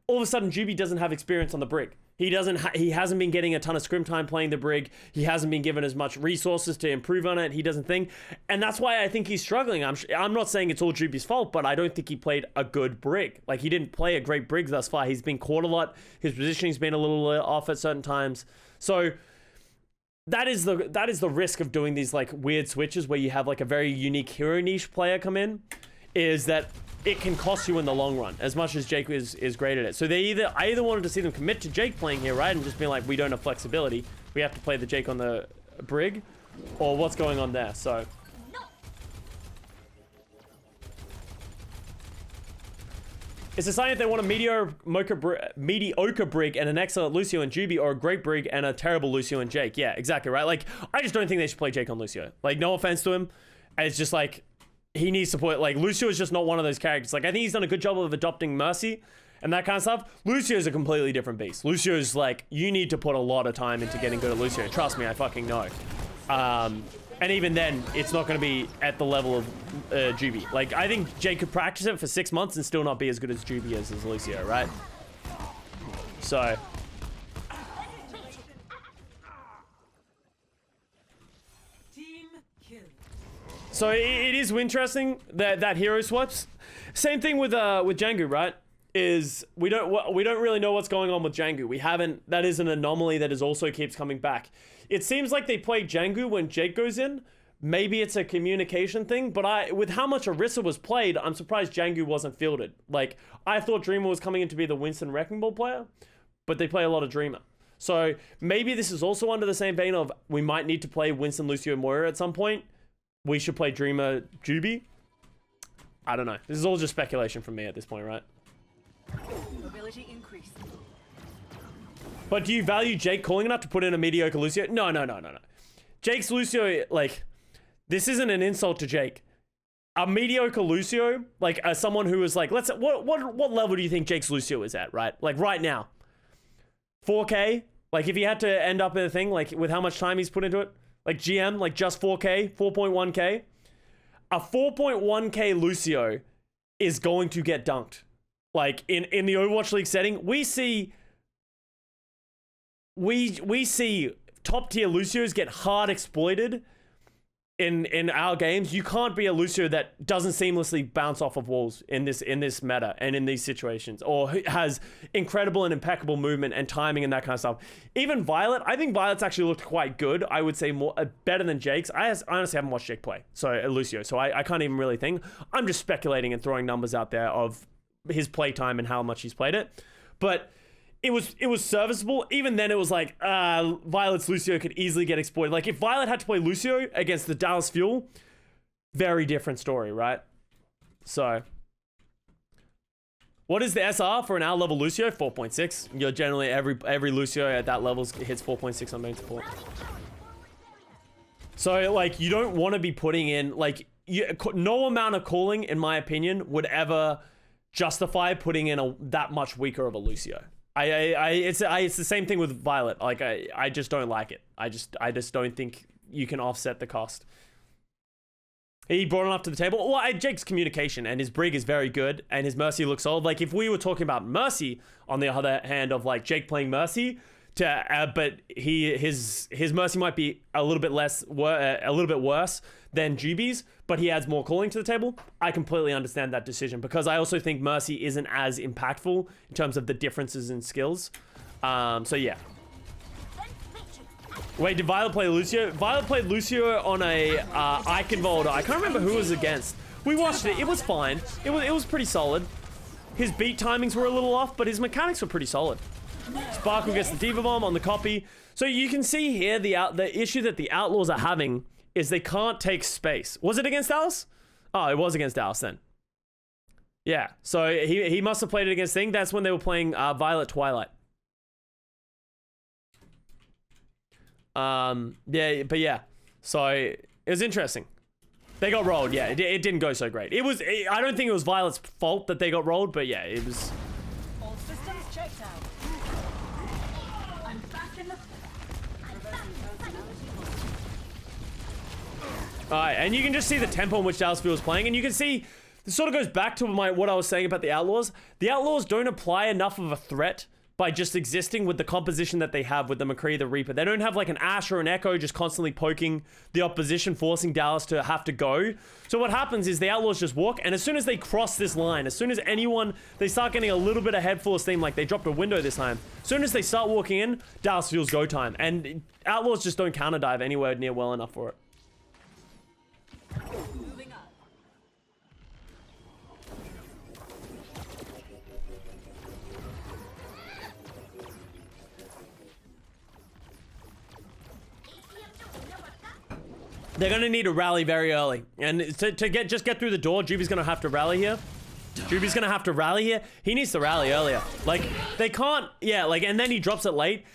All of a sudden, Juby doesn't have experience on the Brig. He hasn't been getting a ton of scrim time playing the Brig. He hasn't been given as much resources to improve on it. He doesn't think, and that's why I think he's struggling. I'm not saying it's all Juby's fault, but I don't think he played a good Brig. Like, he didn't play a great Brig thus far. He's been caught a lot. His positioning's been a little off at certain times. So that is the risk of doing these like weird switches where you have like a very unique hero niche player come in, is that it can cost you in the long run, as much as Jake is great at it. So I either wanted to see them commit to Jake playing here, right, and just be like, we don't have flexibility. We have to play the Jake on the Brig, or what's going on there. So it's a sign if they want a mediocre Brig and an excellent Lucio and Juby, or a great Brig and a terrible Lucio and Jake. Yeah, exactly, right? Like, I just don't think they should play Jake on Lucio. Like, no offense to him. It's just like, he needs support. Like, Lucio is just not one of those characters. Like, I think he's done a good job of adopting Mercy and that kind of stuff. Lucio is a completely different beast. Lucio is like, you need to put a lot of time into getting good at Lucio. Trust me, I fucking know. And even then, it's not going to be at the level of Juby. Like, I think Jake could practice it for 6 months and still not be as good as Juby is as Lucio, right? So So it is interesting that hero swaps. Same thing with Jangu, right? Is we don't really know what's going on with Jangu. We haven't. That is an anomaly that is also keeps coming back. It seems like they play Jangu when Jake goes in. Maybe it's a communication thing, but with how much Orisa was played, I'm surprised Jangu wasn't fielded. Like, I thought Dreamer was coming in to be the Winston Wrecking Ball player, but they play a lot of Dreamer. So maybe this is also under the same vein of we might need to play Winston, Lucio, Moira at some point. We should play Dreamer, Juby. I don't know. This is all just speculation from me at this point, right? Ability increase. But do you value Jake calling enough to put in a mediocre Lucio? No. Jake's Lucio, like, this isn't an insult to Jake. A mediocre Lucio, like, as someone who is like, what level do you think Jake's Lucio is at, right? Like, right now. 4K? Like, if he had to end up in a thing, like, with how much time he's put into it? Like, GM, like, just 4K, 4.1K? A 4.1K Lucio is going to get dunked. Like, in the Overwatch League setting, we see top tier Lucios get hard exploited in our games. You can't be a Lucio that doesn't seamlessly bounce off of walls in this meta and in these situations, or has incredible and impeccable movement and timing and that kind of stuff. Even Violet, I think Violet's actually looked quite good. I would say better than Jake's. I honestly haven't watched Jake play, Lucio, so I can't even really think. I'm just speculating and throwing numbers out there of his play time and how much he's played it. But it was serviceable. Even then, it was like, Violet's Lucio could easily get exploited. Like, if Violet had to play Lucio against the Dallas Fuel, very different story, right? So, what is the SR for an hour level Lucio? 4.6. You're generally, every Lucio at that level hits 4.6 on main support. So, like, you don't want to be putting in, like, no amount of calling, in my opinion, would ever justify putting in that much weaker of a Lucio. It's the same thing with Violet. Like, I just don't like it. I just don't think you can offset the cost. He brought enough to the table. Well, Jake's communication and his Brig is very good, and his Mercy looks solid. Like, if we were talking about Mercy, on the other hand, of like Jake playing Mercy, but his Mercy might be a little bit a little bit worse than Juby's, but he adds more cooling to the table. I completely understand that decision because I also think Mercy isn't as impactful in terms of the differences in skills. So yeah. Wait, did Violet play Lucio? Violet played Lucio on a Icon Volta. I can't remember who it was against. We watched it. It was fine. It was pretty solid. His beat timings were a little off, but his mechanics were pretty solid. Sparkle gets the Diva Bomb on the copy. So you can see here the issue that the Outlaws are having is they can't take space. Was it against Dallas? Oh, it was against Dallas then. Yeah, so he must have played it against Thing. That's when they were playing Violet Twilight. Yeah, but yeah. So it was interesting. They got rolled, yeah. It didn't go so great. I don't think it was Violet's fault that they got rolled, but yeah, it was... All systems checked out. I'm back in the... Alright, and you can just see the tempo in which Dallas was playing, and you can see... This sort of goes back to what I was saying about the Outlaws. The Outlaws don't apply enough of a threat by just existing with the composition that they have with the McCree, the Reaper. They don't have like an Ash or an Echo just constantly poking the opposition, forcing Dallas to have to go. So what happens is the Outlaws just walk, and as soon as they cross this line, as soon as they start getting a little bit ahead full of steam, like they dropped a window this time. As soon as they start walking in, Dallas feels go time. And Outlaws just don't counter dive anywhere near well enough for it. Moving up. They're going to need to rally very early. And to just get through the door, Juby's going to have to rally here. Juby's going to have to rally here. He needs to rally earlier. Like, they can't... Yeah, like, and then he drops it late.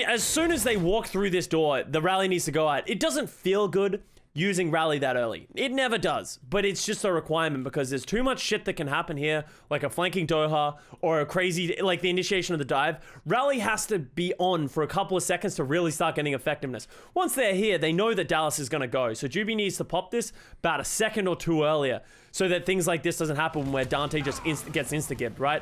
As soon as they walk through this door, the rally needs to go out. It doesn't feel good using rally that early. It never does. But it's just a requirement because there's too much shit that can happen here, like a flanking Doha or a crazy, like the initiation of the dive. Rally has to be on for a couple of seconds to really start getting effectiveness. Once they're here, they know that Dallas is going to go. So Juby needs to pop this about a second or two earlier so that things like this doesn't happen where Dante just gets insta-gibbed, right?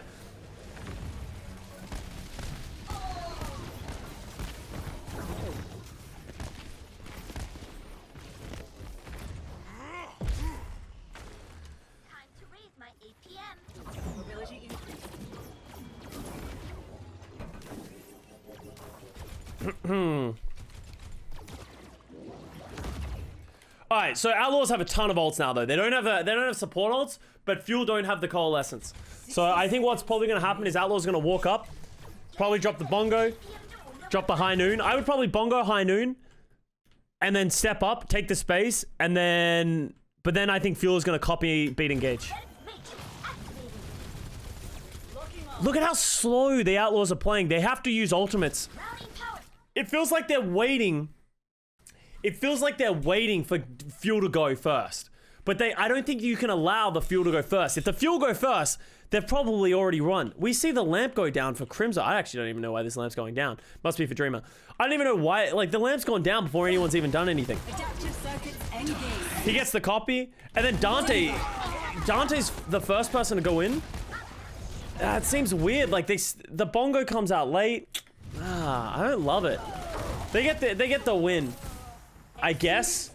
Alright, so Outlaws have a ton of ults now though. They don't have support ults, but Fuel don't have the coalescence. So I think what's probably gonna happen is Outlaws gonna walk up, probably drop the bongo, drop the high noon. I would probably bongo high noon, and then step up, take the space, and then but then I think Fuel is gonna copy beat engage. Look at how slow the Outlaws are playing. They have to use ultimates. It feels like they're waiting. It feels like they're waiting for Fuel to go first. But I don't think you can allow the Fuel to go first. If the Fuel go first, they've probably already run. We see the lamp go down for Crimson. I actually don't even know why this lamp's going down. Must be for Dreamer. I don't even know why. Like, the lamp's gone down before anyone's even done anything. He gets the copy. And then Dante's the first person to go in. It seems weird. Like, the bongo comes out late. I don't love it. They get the win, I guess,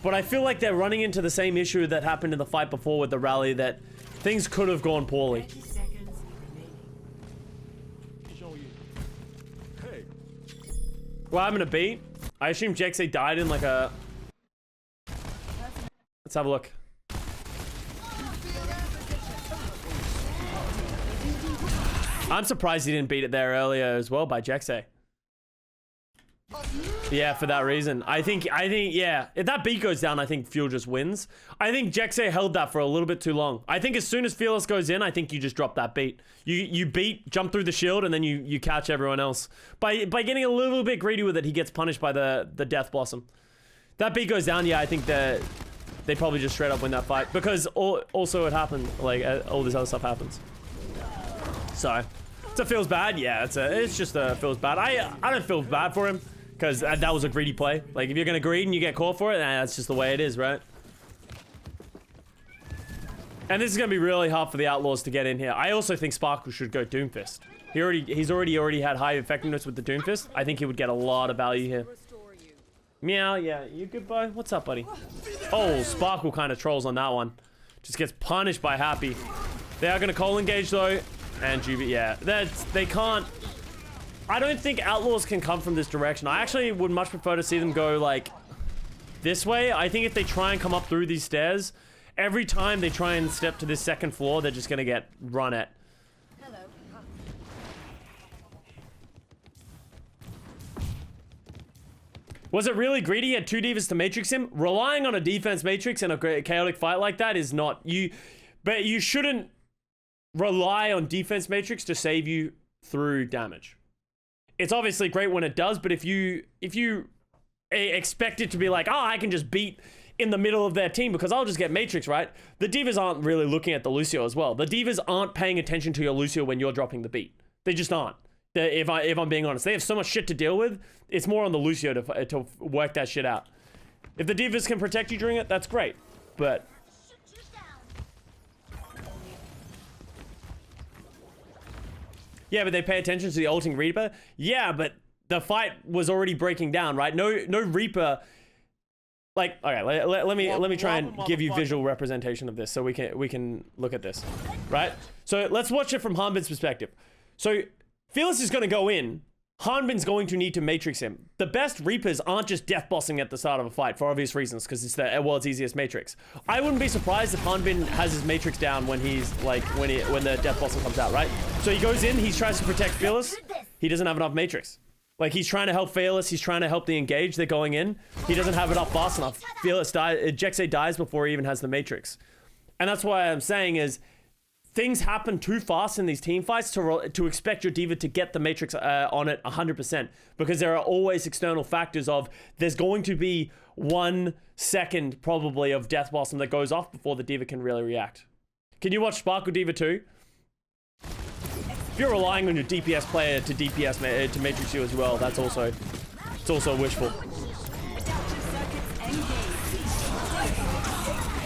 but I feel like they're running into the same issue that happened in the fight before with the rally, that things could have gone poorly. Well, I'm gonna beat. I assume Jexay died in like a... Let's have a look. I'm surprised he didn't beat it there earlier as well by Jexay. Yeah, for that reason. I think, yeah. If that beat goes down, I think Fuel just wins. I think Jexay held that for a little bit too long. I think as soon as Fearless goes in, I think you just drop that beat. You beat, jump through the shield, and then you catch everyone else. By getting a little bit greedy with it, he gets punished by the Death Blossom. That beat goes down, yeah, I think that they probably just straight up win that fight. Because also it happened, like, all this other stuff happens. So, it feels bad. Yeah, it's just feels bad. I don't feel bad for him because that was a greedy play. Like, if you're gonna greed and you get caught for it, that's just the way it is, right? And this is going to be really hard for the Outlaws to get in here. I also think Sparkle should go Doomfist. He's already had high effectiveness with the Doomfist. I think he would get a lot of value here. Meow, yeah, you good, boy? What's up, buddy? Oh, Sparkle kind of trolls on that one. Just gets punished by Happy. They are going to Coal Engage, though. And Juby, yeah. They can't... I don't think Outlaws can come from this direction. I actually would much prefer to see them go, like, this way. I think if they try and come up through these stairs, every time they try and step to this second floor, they're just going to get run at. Hello. Was it really greedy? He had 2 divas to matrix him? Relying on a defense matrix in a chaotic fight like that is not... But you shouldn't rely on defense matrix to save you through damage. It's obviously great when it does, but if you expect it to be like, oh, I can just beat in the middle of their team because I'll just get matrix, right? The divas aren't really looking at the Lucio as well. The divas aren't paying attention to your Lucio when you're dropping the beat. They just aren't. If I'm being honest, they have so much shit to deal with. It's more on the Lucio to work that shit out. If the divas can protect you during it, that's great. But yeah, but they pay attention to the ulting Reaper. Yeah, but the fight was already breaking down, right? No Reaper. Like, okay, let me try and give you visual representation of this so we can look at this, right? So let's watch it from Hanbin's perspective. So Fearless is going to go in. Hanbin's going to need to matrix him. The best Reapers aren't just death bossing at the start of a fight for obvious reasons because it's the world's easiest matrix. I wouldn't be surprised if Hanbin has his matrix down when he's like when the death bossing comes out, right? So he goes in, he tries to protect Fearless. He doesn't have enough matrix. Like he's trying to help Fearless, he's trying to help the engage. They're going in. He doesn't have it up fast enough. Fearless dies. Jexay dies before he even has the matrix, and that's why I'm saying is. Things happen too fast in these team fights to expect your diva to get the matrix on it 100% because there are always external factors of there's going to be 1 second probably of death blossom that goes off before the diva can really react. Can you watch Sparkle Diva 2? If you're relying on your DPS player to DPS to matrix you as well, it's also wishful.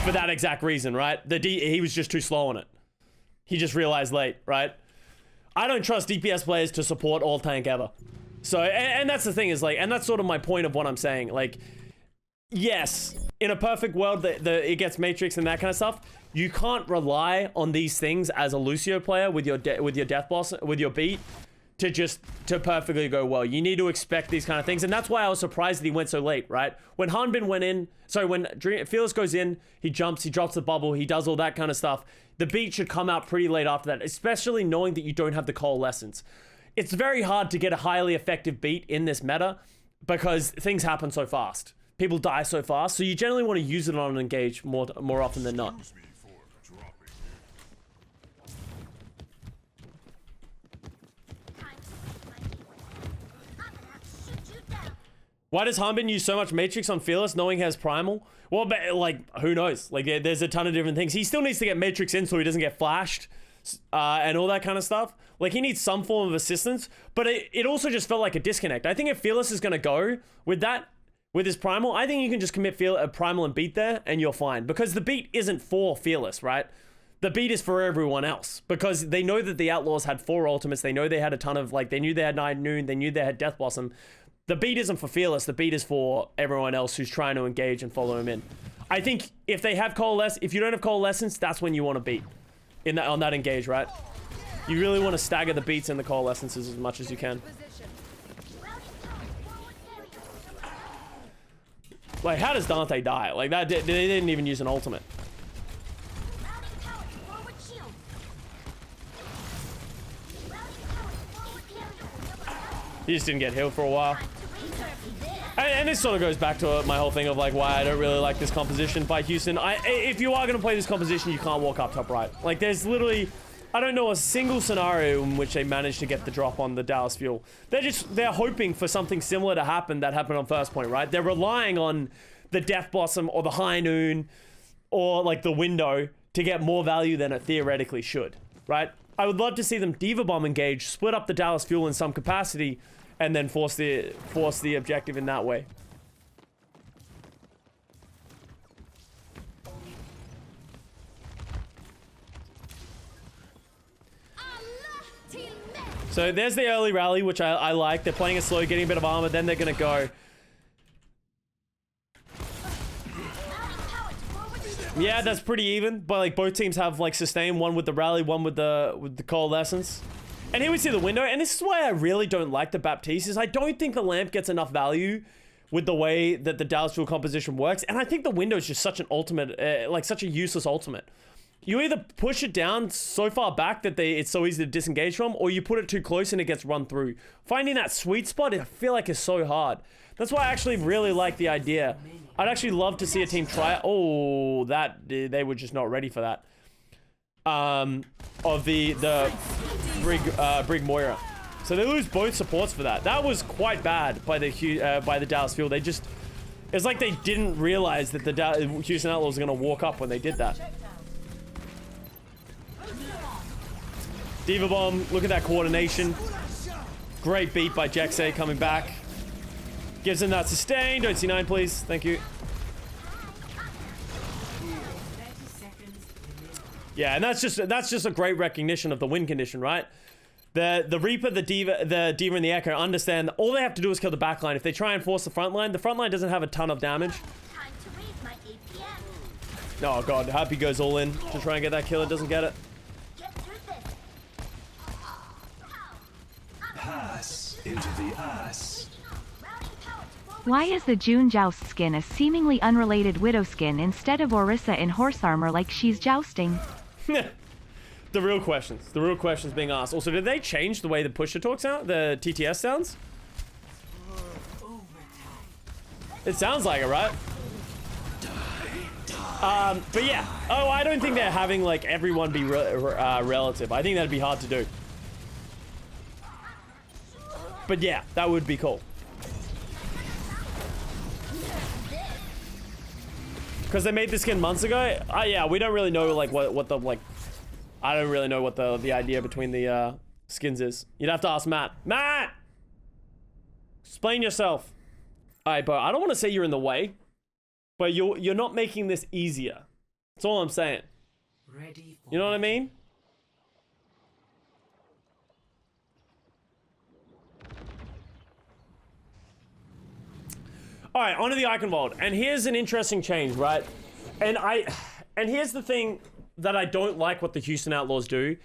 For that exact reason, right? He was just too slow on it. He just realized late, right? I don't trust DPS players to support all tank ever. So, and that's the thing is like, and that's sort of my point of what I'm saying. Like, yes, in a perfect world, it gets matrix and that kind of stuff. You can't rely on these things as a Lucio player with your death boss, with your beat, to perfectly go well. You need to expect these kind of things, and that's why I was surprised that he went so late, right? When Hanbin went in, so when Fearless goes in, he jumps, he drops the bubble, he does all that kind of stuff. The beat should come out pretty late after that, especially knowing that you don't have the coalescence. It's very hard to get a highly effective beat in this meta because things happen so fast. People die so fast, so you generally want to use it on an engage more often than not. Why does Hanbin use so much Matrix on Fearless knowing he has Primal? Well, but, like, who knows? Like, there's a ton of different things. He still needs to get Matrix in so he doesn't get flashed and all that kind of stuff. Like, he needs some form of assistance, but it also just felt like a disconnect. I think if Fearless is going to go with that, with his Primal, I think you can just commit Primal and beat there and you're fine. Because the beat isn't for Fearless, right? The beat is for everyone else because they know that the Outlaws had 4 ultimates. They know they had a ton of, like, they knew they had Nine Noon. They knew they had Death Blossom. The beat isn't for Fearless. The beat is for everyone else who's trying to engage and follow him in. I think if they have if you don't have Coalescence, that's when you want to beat on that engage, right? You really want to stagger the beats and the Coalescences as much as you can. Like, how does Dante die? Like, they didn't even use an ultimate. He just didn't get healed for a while. And this sort of goes back to my whole thing of like why I don't really like this composition by Houston. If you are going to play this composition, you can't walk up top right. Like there's literally, I don't know a single scenario in which they managed to get the drop on the Dallas Fuel. They're hoping for something similar to happen that happened on first point, right? They're relying on the Death Blossom or the High Noon or like the window to get more value than it theoretically should, right? I would love to see them Diva Bomb engage, split up the Dallas Fuel in some capacity, and then force the objective in that way. So there's the early rally, which I like. They're playing it slow, getting a bit of armor, then they're gonna go. Yeah, that's pretty even. But like both teams have like sustain, one with the rally, one with the coalescence. And here we see the window, and this is why I really don't like the Baptiste, is I don't think the lamp gets enough value with the way that the Dallas Fuel composition works. And I think the window is just such an ultimate, like such a useless ultimate. You either push it down so far back that it's so easy to disengage from, or you put it too close and it gets run through. Finding that sweet spot, I feel like is so hard. That's why I actually really like the idea. I'd actually love to see a team try it. Oh, they were just not ready for that. Of the Brig Moira. So they lose both supports for that. That was quite bad by the Dallas Fuel. They just, it's like they didn't realize that the Houston Outlaws were gonna walk up when they did that. Diva Bomb, look at that coordination. Great beat by Jexay coming back. Gives him that sustain. Don't see 9, please. Thank you. Yeah, and that's just a great recognition of the win condition, right? The Reaper, the Diva, and the Echo understand that all they have to do is kill the backline. If they try and force the front line doesn't have a ton of damage. Oh god, Happy goes all in to try and get that kill. It doesn't get it. Pass into the ass. Why is the June Joust skin a seemingly unrelated Widow skin instead of Orisa in horse armor like she's jousting? The real questions being asked. Also, did they change the way the pusher talks out? The TTS sounds? It sounds like it, right? But yeah. Oh, I don't think they're having like everyone be relative. I think that'd be hard to do. But yeah, that would be cool. Because they made the skin months ago. Yeah, we don't really know like what the like. I don't really know what the idea between the skins is. You'd have to ask Matt. Matt, explain yourself. All right, bro. I don't want to say you're in the way, but you're not making this easier. That's all I'm saying. You know what I mean? All right, onto the icon vault. And here's an interesting change, right? And here's the thing that I don't like what the Houston Outlaws do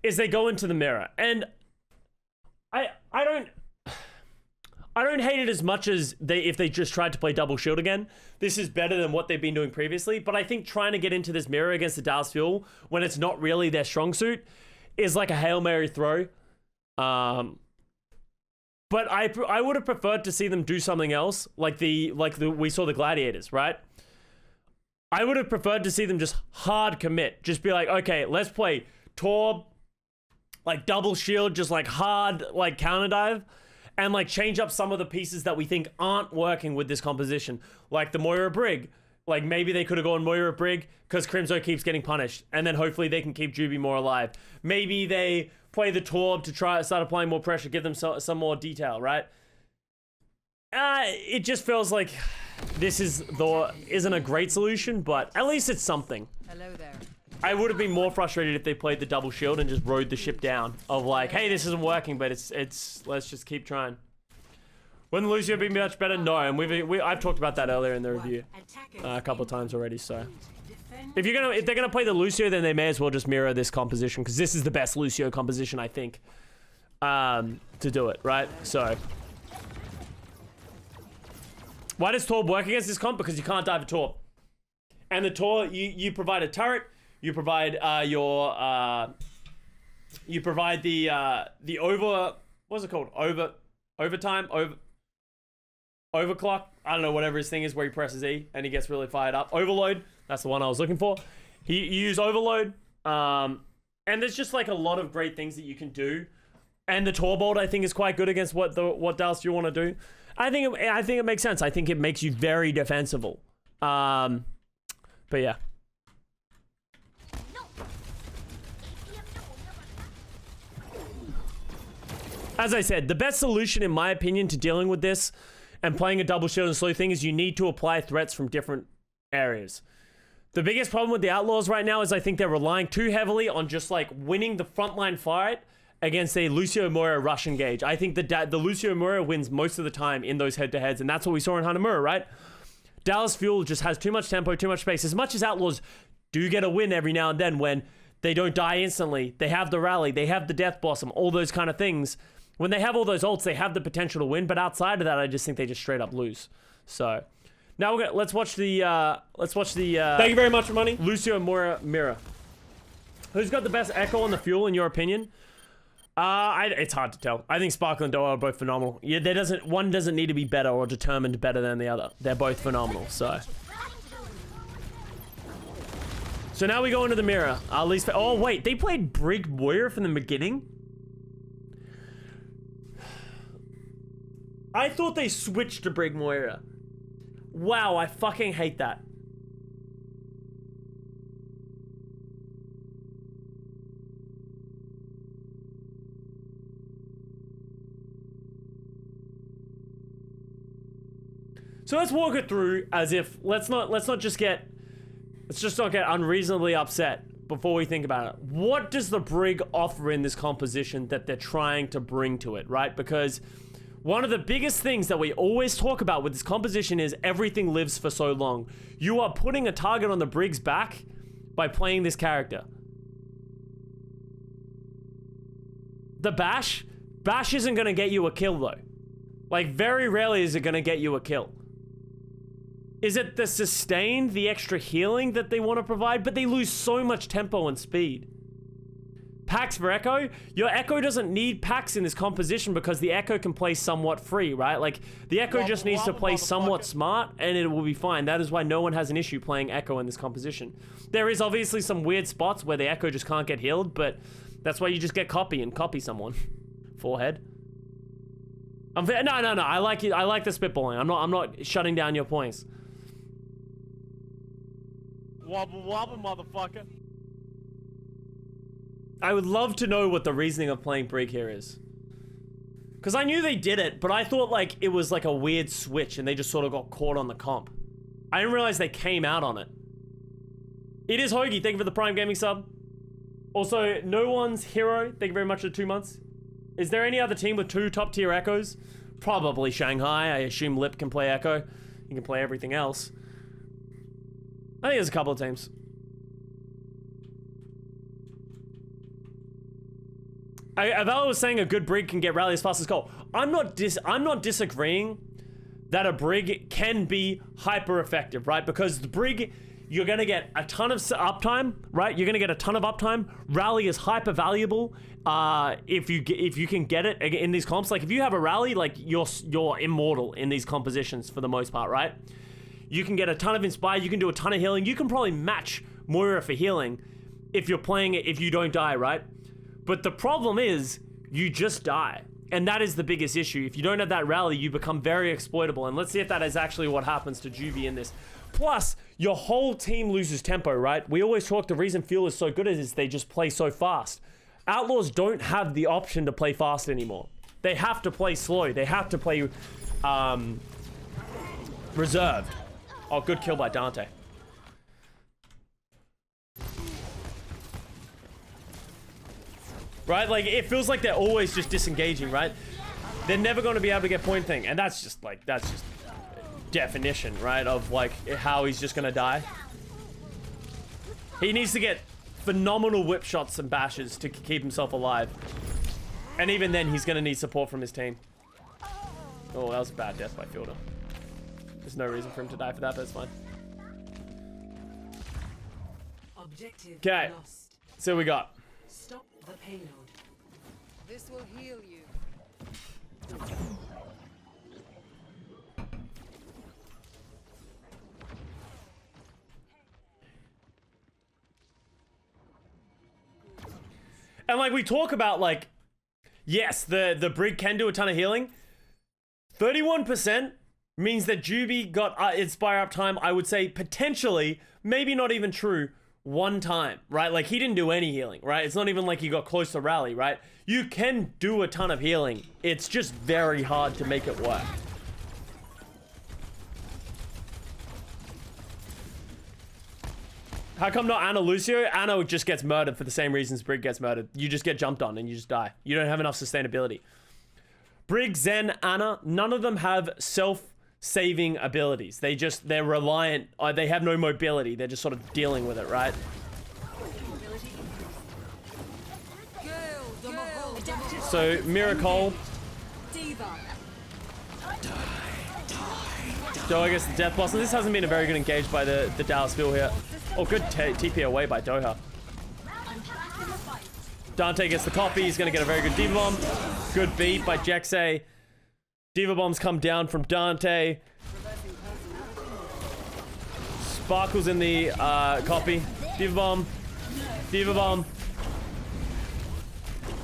is they go into the mirror. And I don't hate it as much as if they just tried to play double shield again. This is better than what they've been doing previously, but I think trying to get into this mirror against the Dallas Fuel when it's not really their strong suit is like a Hail Mary throw. But I would have preferred to see them do something else, like we saw the Gladiators, right? I would have preferred to see them just hard commit. Just be like, okay, let's play Torb, like double shield, just like hard, like counter dive, and like change up some of the pieces that we think aren't working with this composition. Like the Moira Brig. Like maybe they could have gone Moira Brig because Crimzo keeps getting punished. And then hopefully they can keep Juby more alive. Maybe they play the Torb to start applying more pressure, give them some more detail, right? It just feels like this isn't a great solution, but at least it's something. Hello there. I would have been more frustrated if they played the double shield and just rode the ship down of like, hey, this isn't working, but it's let's just keep trying. Wouldn't Lucio be much better? No, and I've talked about that earlier in the review a couple of times already. So if they're gonna play the Lucio, then they may as well just mirror this composition because this is the best Lucio composition I think to do it, right? So why does Torb work against this comp? Because you can't dive a Torb, and the Torb you provide a turret, you provide you provide the what's it called, overtime, overclock, I don't know, whatever his thing is where he presses E and he gets really fired up. Overload, that's the one I was looking for. You use overload, and there's just like a lot of great things that you can do. And the Torbolt I think is quite good against what Dallas you want to do. I think it makes sense. I think it makes you very defensible. But yeah. As I said, the best solution, in my opinion, to dealing with this and playing a double shield and slow thing is you need to apply threats from different areas. The biggest problem with the Outlaws right now is I think they're relying too heavily on just like winning the frontline fight against a Lucio Moira rush engage. I think the Lucio Moira wins most of the time in those head-to-heads, and that's what we saw in Hanamura, right? Dallas Fuel just has too much tempo, too much space. As much as Outlaws do get a win every now and then when they don't die instantly, they have the rally, they have the death blossom, all those kind of things. When they have all those ults, they have the potential to win, but outside of that, I just think they just straight up lose. So now let's watch the thank you very much for money. Lucio Moira Mira. Who's got the best echo on the Fuel in your opinion? It's hard to tell. I think Sparkle and Doa are both phenomenal. Yeah, one doesn't need to be better or determined better than the other. They're both phenomenal, so. So now we go into the mirror. At least, oh wait, they played Brig Moira from the beginning? I thought they switched to Brig Moira. Wow, I fucking hate that. So let's walk it through as if let's just not get unreasonably upset before we think about it. What does the Brig offer in this composition that they're trying to bring to it, right? Because one of the biggest things that we always talk about with this composition is everything lives for so long. You are putting a target on the Brig's back by playing this character. The Bash isn't gonna get you a kill though. Like very rarely is it gonna get you a kill. Is it the sustain, the extra healing that they want to provide? But they lose so much tempo and speed. Packs for Echo? Your Echo doesn't need packs in this composition because the Echo can play somewhat free, right? Like, the Echo just needs to play somewhat smart and it will be fine. That is why no one has an issue playing Echo in this composition. There is obviously some weird spots where the Echo just can't get healed, but that's why you just get copy and copy someone. Forehead. No. I like it. I like the spitballing. I'm not shutting down your points. Wobble wobble, motherfucker. I would love to know what the reasoning of playing Brig here is. Because I knew they did it, but I thought like it was like a weird switch and they just sort of got caught on the comp. I didn't realize they came out on it. It is Hoagie, thank you for the Prime Gaming sub. Also, No One's Hero, thank you very much for 2 months. Is there any other team with 2 top tier Echoes? Probably Shanghai. I assume Lip can play Echo. He can play everything else. I think there's a couple of teams. Avala was saying a good Brig can get rally as fast as Cole. I'm not disagreeing that a Brig can be hyper effective, right? Because the Brig, you're gonna get a ton of uptime, right? You're gonna get a ton of uptime. Rally is hyper valuable if you can get it in these comps. Like if you have a rally, like you're immortal in these compositions for the most part, right? You can get a ton of inspire. You can do a ton of healing. You can probably match Moira for healing if you're playing it. If you don't die, right? But the problem is, you just die. And that is the biggest issue. If you don't have that rally, you become very exploitable. And let's see if that is actually what happens to Juvie in this. Plus, your whole team loses tempo, right? We always talk the reason Fuel is so good is they just play so fast. Outlaws don't have the option to play fast anymore. They have to play slow. They have to play reserved. Oh, good kill by Dante. Right? Like, it feels like they're always just disengaging, right? They're never going to be able to get point thing. And that's just, like, that's just definition, right? Of, like, how he's just going to die. He needs to get phenomenal whip shots and bashes to keep himself alive. And even then, he's going to need support from his team. Oh, that was a bad death by Fielder. There's no reason for him to die for that, but it's fine. Okay, so we got. Stop the payload. This will heal you. And like we talk about, like, yes, the Brig can do a ton of healing. 31% means that Juby got Inspire up time, I would say potentially, maybe not even true, 1 time, right? Like, he didn't do any healing, right? It's not even like he got close to rally, right? You can do a ton of healing. It's just very hard to make it work. How come not Ana Lucio? Ana just gets murdered for the same reasons Brig gets murdered. You just get jumped on and you just die. You don't have enough sustainability. Brig, Zen, Ana, none of them have self-saving abilities. They're reliant, they have no mobility. They're just sort of dealing with it, right? So, Miracle. Doha gets the Death Blossom. This hasn't been a very good engage by the Dallas Fuel here. Oh, good TP away by Doha. Dante gets the copy. He's going to get a very good Diva Bomb. Good beat by Jexay. Diva Bombs come down from Dante. Sparkles in the copy. Diva Bomb. Diva Bomb.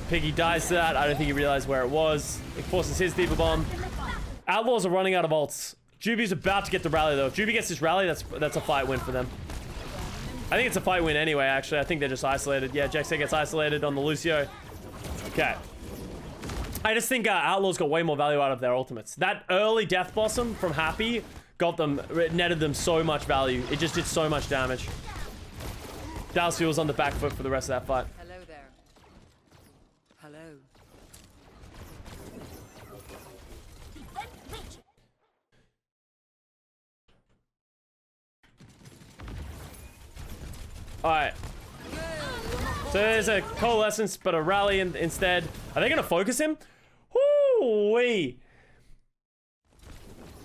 Piggy dies to that. I don't think he realized where it was. It forces his Diva Bomb. Outlaws are running out of ults. Juby's about to get the rally, though. If Juby gets this rally, that's a fight win for them. I think it's a fight win anyway, actually. I think they're just isolated. Yeah, Jexay gets isolated on the Lucio. Okay. I just think Outlaws got way more value out of their ultimates. That early Death Blossom from Happy netted them so much value. It just did so much damage. Dallas Fuel's on the back foot for the rest of that fight. Hello there. Hello. Alright. So there's a Coalescence, but a rally instead. Are they going to focus him? Woo-wee.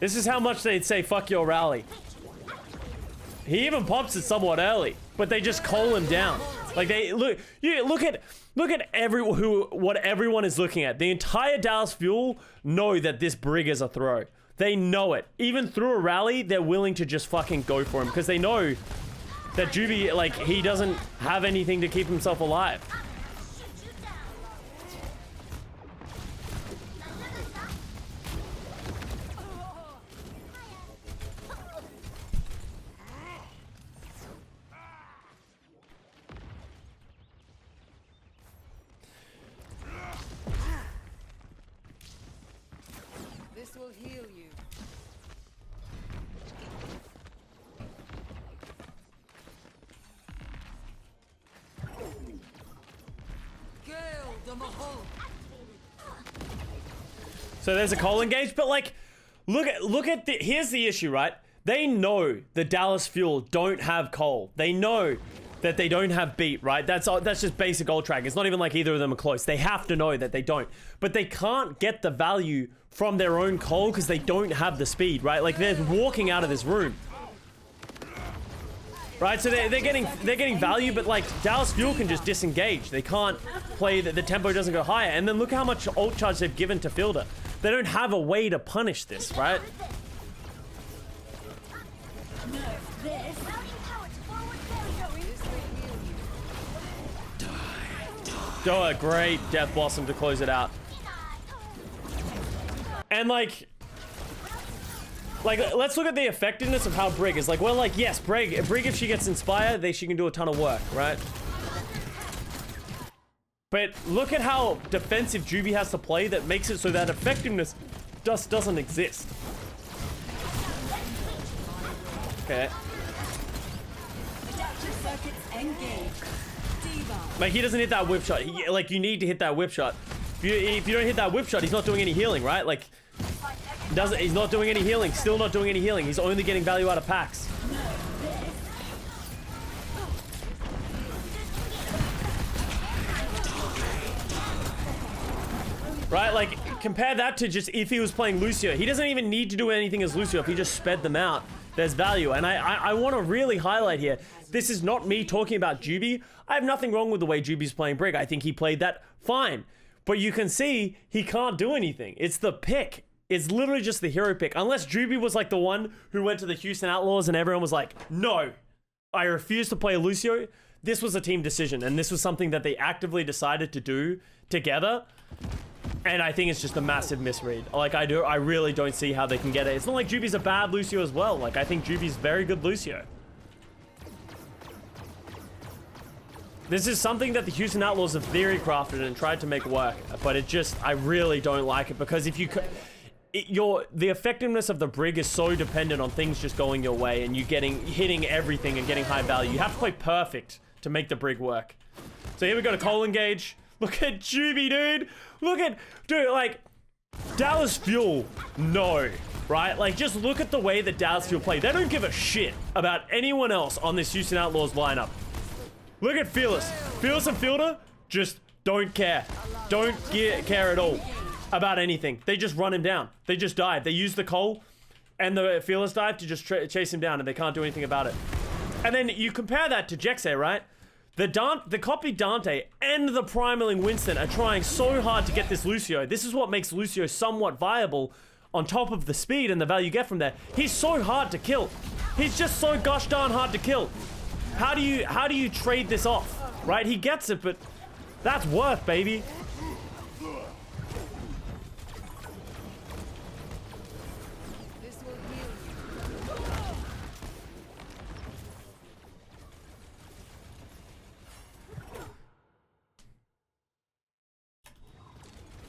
This is how much they'd say, fuck your rally. He even pops it somewhat early, but they just coal him down. Like they look at what everyone is looking at. The entire Dallas Fuel know that this Brig is a throw. They know it. Even through a rally, they're willing to just fucking go for him because they know that Juby, like, he doesn't have anything to keep himself alive. This will heal you. So there's a coal engage, but like, look at here's the issue, right? They know the Dallas Fuel don't have coal. They know that they don't have beat, right? That's just basic ult track. It's not even like either of them are close. They have to know that they don't. But they can't get the value from their own coal because they don't have the speed, right? Like they're walking out of this room. Right, so they're getting value, but like Dallas Fuel can just disengage. They can't play the tempo doesn't go higher. And then look how much ult charge they've given to Fielder. They don't have a way to punish this, right? Oh, a great Death Blossom to close it out. And like, let's look at the effectiveness of how Brig is. Like, well, like, yes, Brig, if she gets Inspire, she can do a ton of work, right? But look at how defensive Juby has to play that makes it so that effectiveness just doesn't exist. Okay. Like, he doesn't hit that whip shot. Like, you need to hit that whip shot. If you don't hit that whip shot, he's not doing any healing, right? Like, he's not doing any healing. Still not doing any healing. He's only getting value out of packs. Right? Like, compare that to just if he was playing Lucio. He doesn't even need to do anything as Lucio. If he just sped them out, there's value. And I want to really highlight here, this is not me talking about Juby. I have nothing wrong with the way Juby's playing Brig. I think he played that fine. But you can see he can't do anything. It's the pick. It's literally just the hero pick. Unless Juby was like the one who went to the Houston Outlaws and everyone was like, no, I refuse to play Lucio. This was a team decision. And this was something that they actively decided to do together. And I think it's just a massive misread. Like, I really don't see how they can get it. It's not like Juby's a bad Lucio as well. Like, I think Juby's very good Lucio. This is something that the Houston Outlaws have theory crafted and tried to make work. But it just, I really don't like it. Because if the effectiveness of the brig is so dependent on things just going your way and you hitting everything and getting high value. You have to play perfect to make the brig work. So here we got a coal engage. Look at Juby, dude. Dude, like, Dallas Fuel, no, right? Like, just look at the way that Dallas Fuel play. They don't give a shit about anyone else on this Houston Outlaws lineup. Look at Fearless. Fearless and Fielder just don't care. Don't care at all about anything. They just run him down. They just dive. They use the coal and the Fearless dive to just chase him down, and they can't do anything about it. And then you compare that to Jexay, right? The copy Dante and the Primaling Winston are trying so hard to get this Lucio. This is what makes Lucio somewhat viable on top of the speed and the value you get from there. He's so hard to kill. He's just so gosh darn hard to kill. How do you trade this off? Right? He gets it, but that's worth, baby. This will heal you.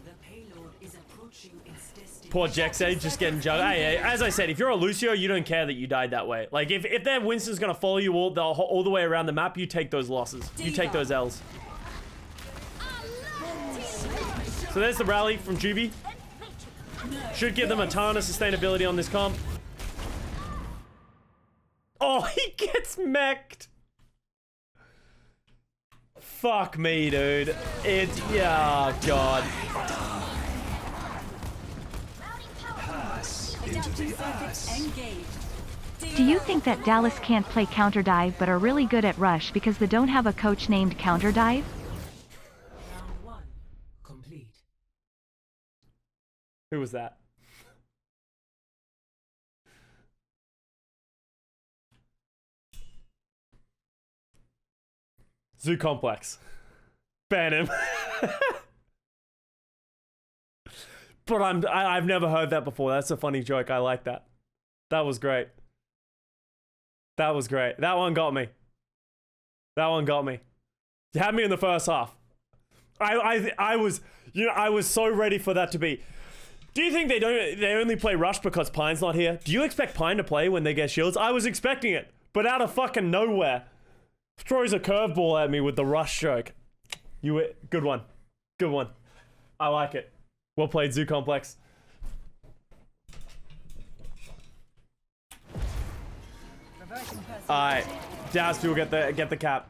The payload is approaching its destiny. Poor Jexay just getting jugged. Hey, as I said, if you're a Lucio, you don't care that you died that way. Like, if their Winston's gonna follow you all the way around the map, you take those losses. You take those L's. So there's the rally from Juby. Should give them a ton of sustainability on this comp. Oh, he gets mech'd. Fuck me, dude. Yeah, God. Pass into the ass. Do you think that Dallas can't play counter dive but are really good at rush because they don't have a coach named counter dive? Round 1 complete. Who was that? Zoo Complex. Ban him. But I've never heard that before. That's a funny joke. I like that. That was great. That was great. That one got me. That one got me. You had me in the first half. I was so ready for that to be. Do you think they only play Rush because Pine's not here? Do you expect Pine to play when they get shields? I was expecting it, but out of fucking nowhere, throws a curveball at me with the Rush joke. Good one. Good one. I like it. Well played, Zoo Complex. Alright, Joust will get the cap.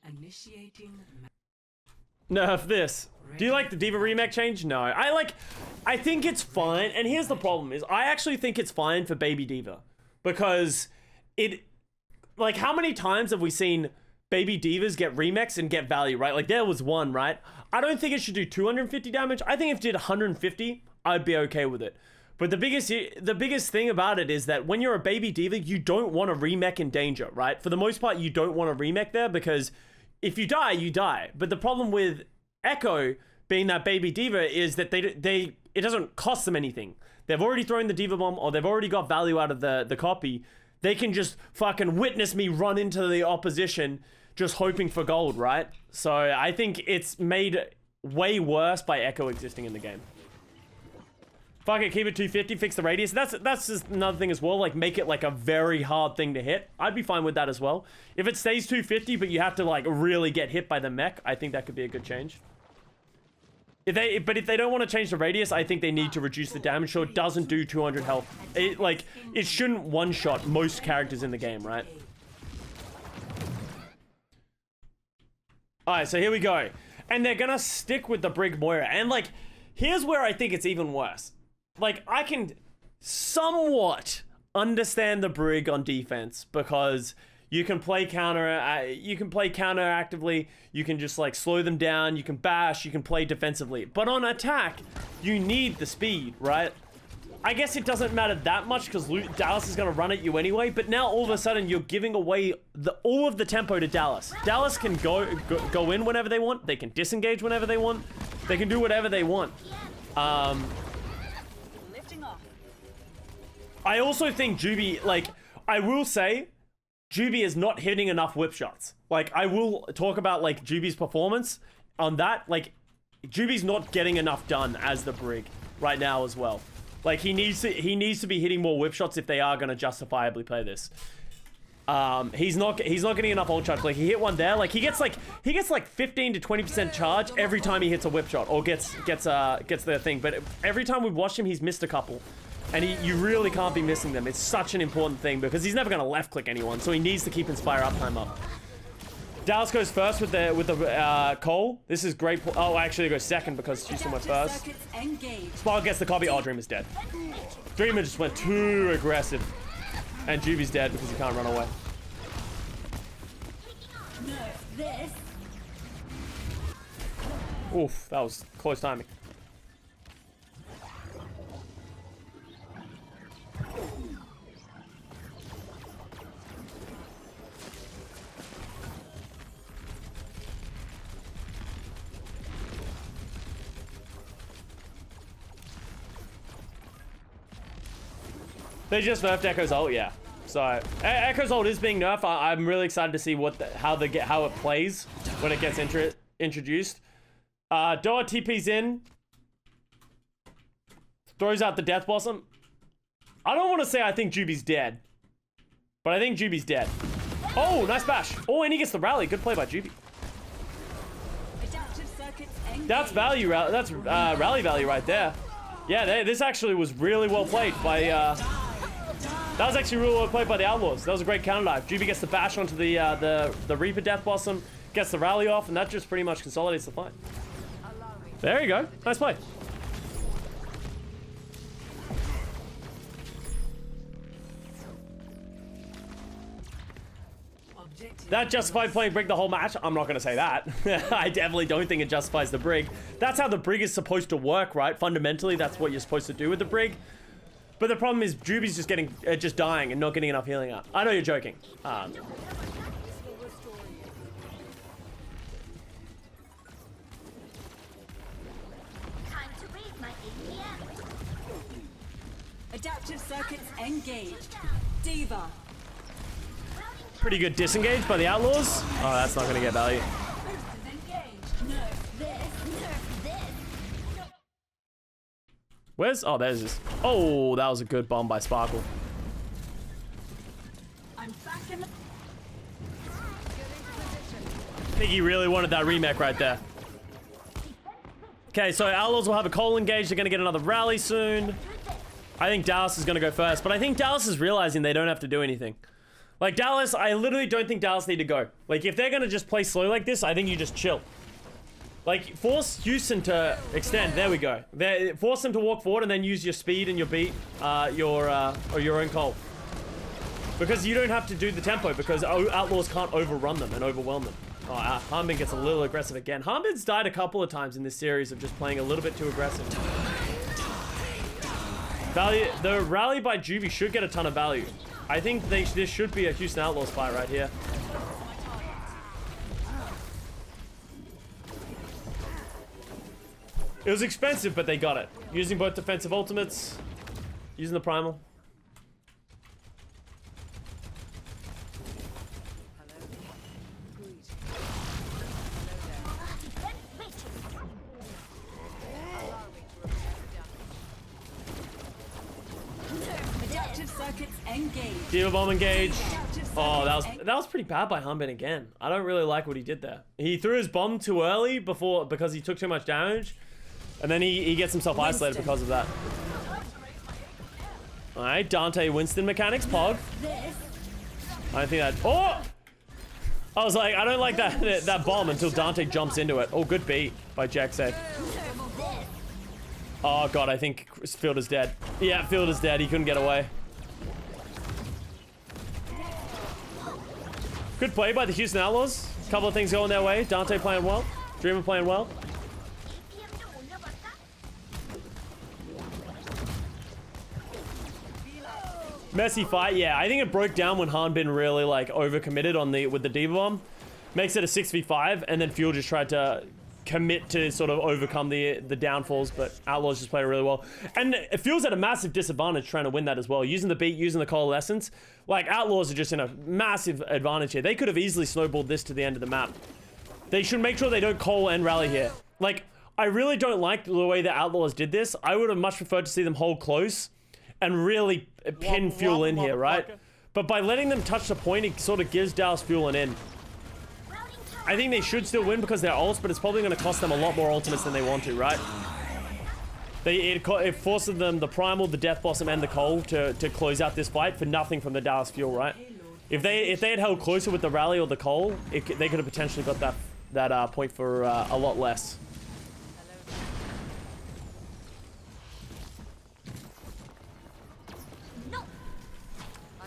Initiating. Nerf this. Do you like the Diva remake change? No. I think it's fine. And here's the problem is I actually think it's fine for Baby Diva. Because like, how many times have we seen Baby Divas get remixed and get value, right? Like, there was one, right? I don't think it should do 250 damage. I think if it did 150, I'd be okay with it. But the biggest thing about it is that when you're a Baby Diva, you don't want a remech in danger, right? For the most part, you don't want a remech there because if you die, you die. But the problem with Echo being that Baby Diva is that it doesn't cost them anything. They've already thrown the Diva Bomb or they've already got value out of the copy. They can just fucking witness me run into the opposition just hoping for gold, right? So I think it's made way worse by Echo existing in the game. Fuck it, keep it 250, fix the radius. That's just another thing as well, like make it like a very hard thing to hit. I'd be fine with that as well. If it stays 250 but you have to like really get hit by the mech, I think that could be a good change. But if they don't want to change the radius, I think they need to reduce the damage so it doesn't do 200 health. It shouldn't one-shot most characters in the game, right? Alright, so here we go. And they're gonna stick with the Brig Moira. And like, here's where I think it's even worse. Like, I can somewhat understand the Brig on defense because you can play counter-actively, you can just like slow them down, you can bash, you can play defensively. But on attack, you need the speed, right? I guess it doesn't matter that much because Dallas is going to run at you anyway, but now all of a sudden you're giving away all of the tempo to Dallas. Dallas can go in whenever they want, they can disengage whenever they want, they can do whatever they want. Lifting off. I also think Juby, like, I will say, Juby is not hitting enough whip shots. Like, I will talk about, like, Juby's performance on that. Like, Juby's not getting enough done as the Brig right now as well. Like, he needs to be hitting more whip shots if they are going to justifiably play this. He's not getting enough ult charge. Like, he hit one there. Like, he gets like 15 to 20% charge every time he hits a whip shot or gets their thing. But every time we've watched him, he's missed a couple. And you really can't be missing them. It's such an important thing because he's never going to left click anyone. So he needs to keep Inspire uptime up. Dallas goes first with the Cole. This is great. Oh, actually, he goes second because Houston went first. Spark gets the copy. Oh, Dreamer's dead. Dreamer just went too aggressive. And Juby's dead because he can't run away. Oof, that was close timing. They just nerfed Echo's ult, yeah. So Echo's ult is being nerfed. I'm really excited to see how it plays when it gets introduced. Doa TP's in, throws out the Death Blossom. I don't want to say I think Juby's dead, but I think Juby's dead. Oh, nice bash. Oh, and he gets the rally. Good play by Juby. That's value. That's rally value right there. Yeah, this actually was really well played by. That was actually really well played by the Outlaws. That was a great counter dive. Juby gets the bash onto the Reaper Death Blossom, gets the rally off, and that just pretty much consolidates the fight. There you go. Nice play. That justified playing Brig the whole match? I'm not going to say that. I definitely don't think it justifies the Brig. That's how the Brig is supposed to work, right? Fundamentally, that's what you're supposed to do with the Brig. But the problem is Juby's just dying and not getting enough healing up. I know you're joking. Time to raise my APM. Adaptive circuits engaged. Diva. Pretty good disengage by the Outlaws. Oh, that's not going to get value. Where's... Oh, there's this. Oh, that was a good bomb by Sparkle. I'm back in the... I think he really wanted that remake right there. Okay, so Outlaws will have a Cole engage. They're going to get another rally soon. I think Dallas is going to go first, but I think Dallas is realizing they don't have to do anything. Like, Dallas, I literally don't think Dallas need to go. Like, if they're going to just play slow like this, I think you just chill. Like, force Houston to extend. There we go. Force them to walk forward and then use your speed and your beat, or your own Cole. Because you don't have to do the tempo because Outlaws can't overrun them and overwhelm them. Oh, Hanbin gets a little aggressive again. Hanbin's died a couple of times in this series of just playing a little bit too aggressive. Value, the rally by Juby should get a ton of value. I think this should be a Houston Outlaws fight right here. It was expensive, but they got it. Using both defensive ultimates, using the primal. Adaptive circuits engaged. Diva bomb engage. Oh, that was pretty bad by Hanbin again. I don't really like what he did there. He threw his bomb too early because he took too much damage. And then he gets himself isolated because of that. Alright, Dante Winston mechanics, Pog. I don't think that... Oh! I was like, I don't like that bomb until Dante jumps into it. Oh, good beat by Jacksafe. Oh god, I think Fielder's dead. Yeah, Fielder's dead. He couldn't get away. Good play by the Houston Outlaws. Couple of things going their way. Dante playing well. Dreamer playing well. Messy fight, yeah. I think it broke down when Hanbin really like overcommitted on with the Diva bomb. Makes it a 6v5, and then Fuel just tried to commit to sort of overcome the downfalls, but Outlaws just played it really well. And it feels at a massive disadvantage trying to win that as well. Using the beat, using the Coalescence, like Outlaws are just in a massive advantage here. They could have easily snowballed this to the end of the map. They should make sure they don't Coal and rally here. Like, I really don't like the way the Outlaws did this. I would have much preferred to see them hold close and really pin fuel in here, right? But by letting them touch the point, it sort of gives Dallas fuel and in. I think they should still win because they're ults, but it's probably going to cost them a lot more ultimates than they want to, right? It forces them the Primal, the Death Blossom, and the Coal to close out this fight for nothing from the Dallas fuel, right? If they had held closer with the Rally or the Coal, they could have potentially got that point for a lot less.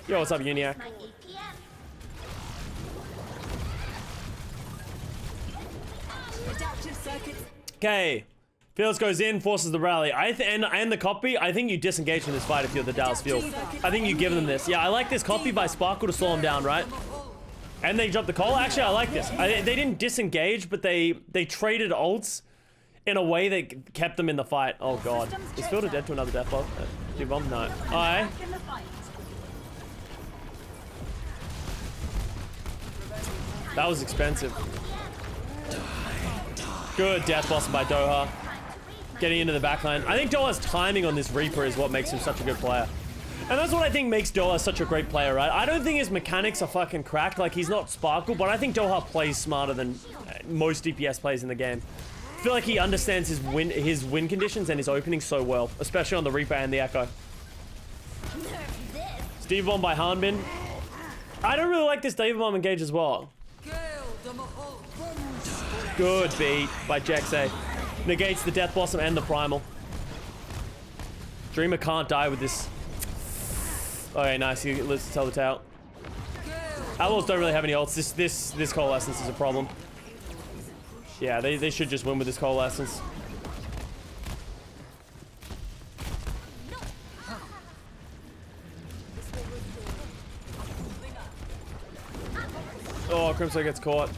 Yo, what's up, Uniac? Okay, Felix goes in, forces the rally. And the copy. I think you disengage from this fight if you're the Dallas Fuel. I think you give them this. Yeah, I like this copy by Sparkle to slow him down, right? And they dropped the call. Actually, I like this. They didn't disengage, but they traded ults in a way that kept them in the fight. Oh god, is Fielder dead to another death block? Bomb? No. Alright. That was expensive. Good death blossom by Doha. Getting into the backline. I think Doha's timing on this Reaper is what makes him such a good player. And that's what I think makes Doha such a great player, right? I don't think his mechanics are fucking cracked. Like, he's not Sparkle, but I think Doha plays smarter than most DPS players in the game. I feel like he understands his win conditions and his opening so well, especially on the Reaper and the Echo. Steve Bomb by Hanbin. I don't really like this David Bomb engage as well. Good beat by Jexay. Negates the Death Blossom and the Primal. Dreamer can't die with this. Okay, nice. Let's tell the tale. Outlaws don't really have any ults. This Coalescence is a problem. Yeah, they should just win with this Coalescence. Oh, Crimson gets caught.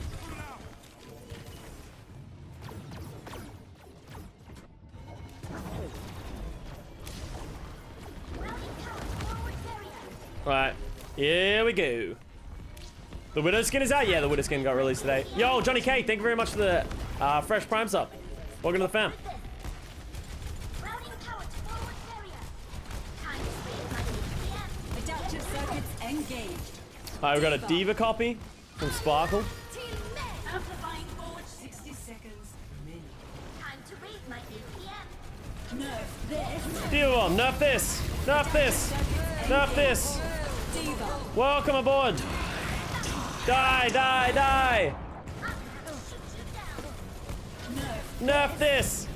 Right, here we go. The Widow skin is out? Yeah, the Widow skin got released today. Yo, Johnny K, thank you very much for the fresh Prime sub. Welcome to the fam. Alright, we got a Diva copy from Sparkle. Diva Bomb, nerf this! Nerf this! Nerf this! Welcome aboard! Die, die, die! Nerf this!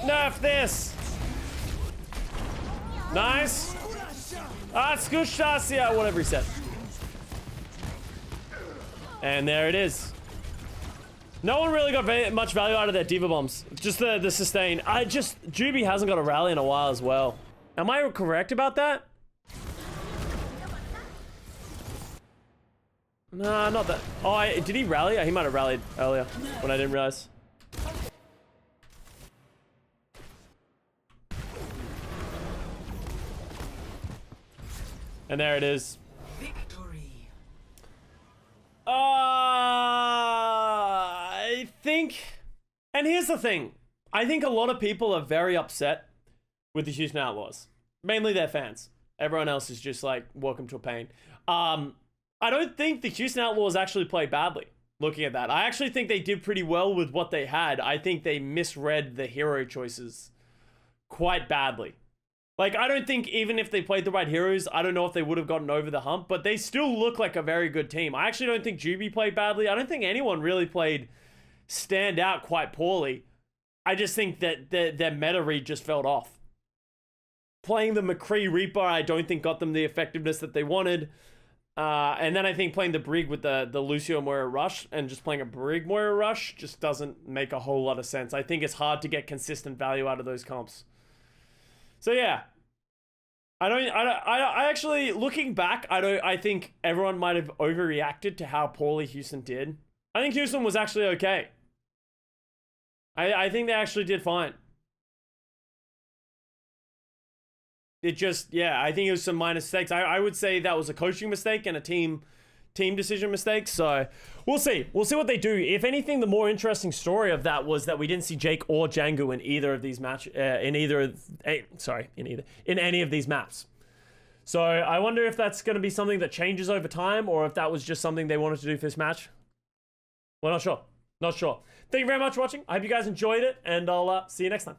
Nerf this! Nice! Custa, whatever he said. And there it is. No one really got much value out of their Diva Bombs. Just the sustain. Juby hasn't got a rally in a while as well. Am I correct about that? Nah, not that. Oh, did he rally? He might have rallied earlier when I didn't realize. And there it is. Victory. I think, and here's the thing. I think a lot of people are very upset with the Houston Outlaws. Mainly their fans. Everyone else is just like, welcome to a pain. I don't think the Houston Outlaws actually played badly. Looking at that, I actually think they did pretty well with what they had. I think they misread the hero choices quite badly. Like, I don't think even if they played the right heroes, I don't know if they would have gotten over the hump, but they still look like a very good team. I actually don't think Juby played badly. I don't think anyone really played stand out quite poorly. I just think that their meta read just felt off. Playing the McCree Reaper, I don't think got them the effectiveness that they wanted. And then I think playing the Brig with the Lucio Moira Rush and just playing a Brig Moira Rush just doesn't make a whole lot of sense. I think it's hard to get consistent value out of those comps. So yeah, I actually, looking back, I think everyone might have overreacted to how poorly Houston did. I think Houston was actually okay. I think they actually did fine. It just, yeah, I think it was some minor mistakes. I would say that was a coaching mistake and a team decision mistake. So we'll see. We'll see what they do. If anything, the more interesting story of that was that we didn't see Jake or Django in either of these in any of these maps. So I wonder if that's going to be something that changes over time, or if that was just something they wanted to do for this match. We're not sure. Not sure. Thank you very much for watching. I hope you guys enjoyed it, and I'll see you next time.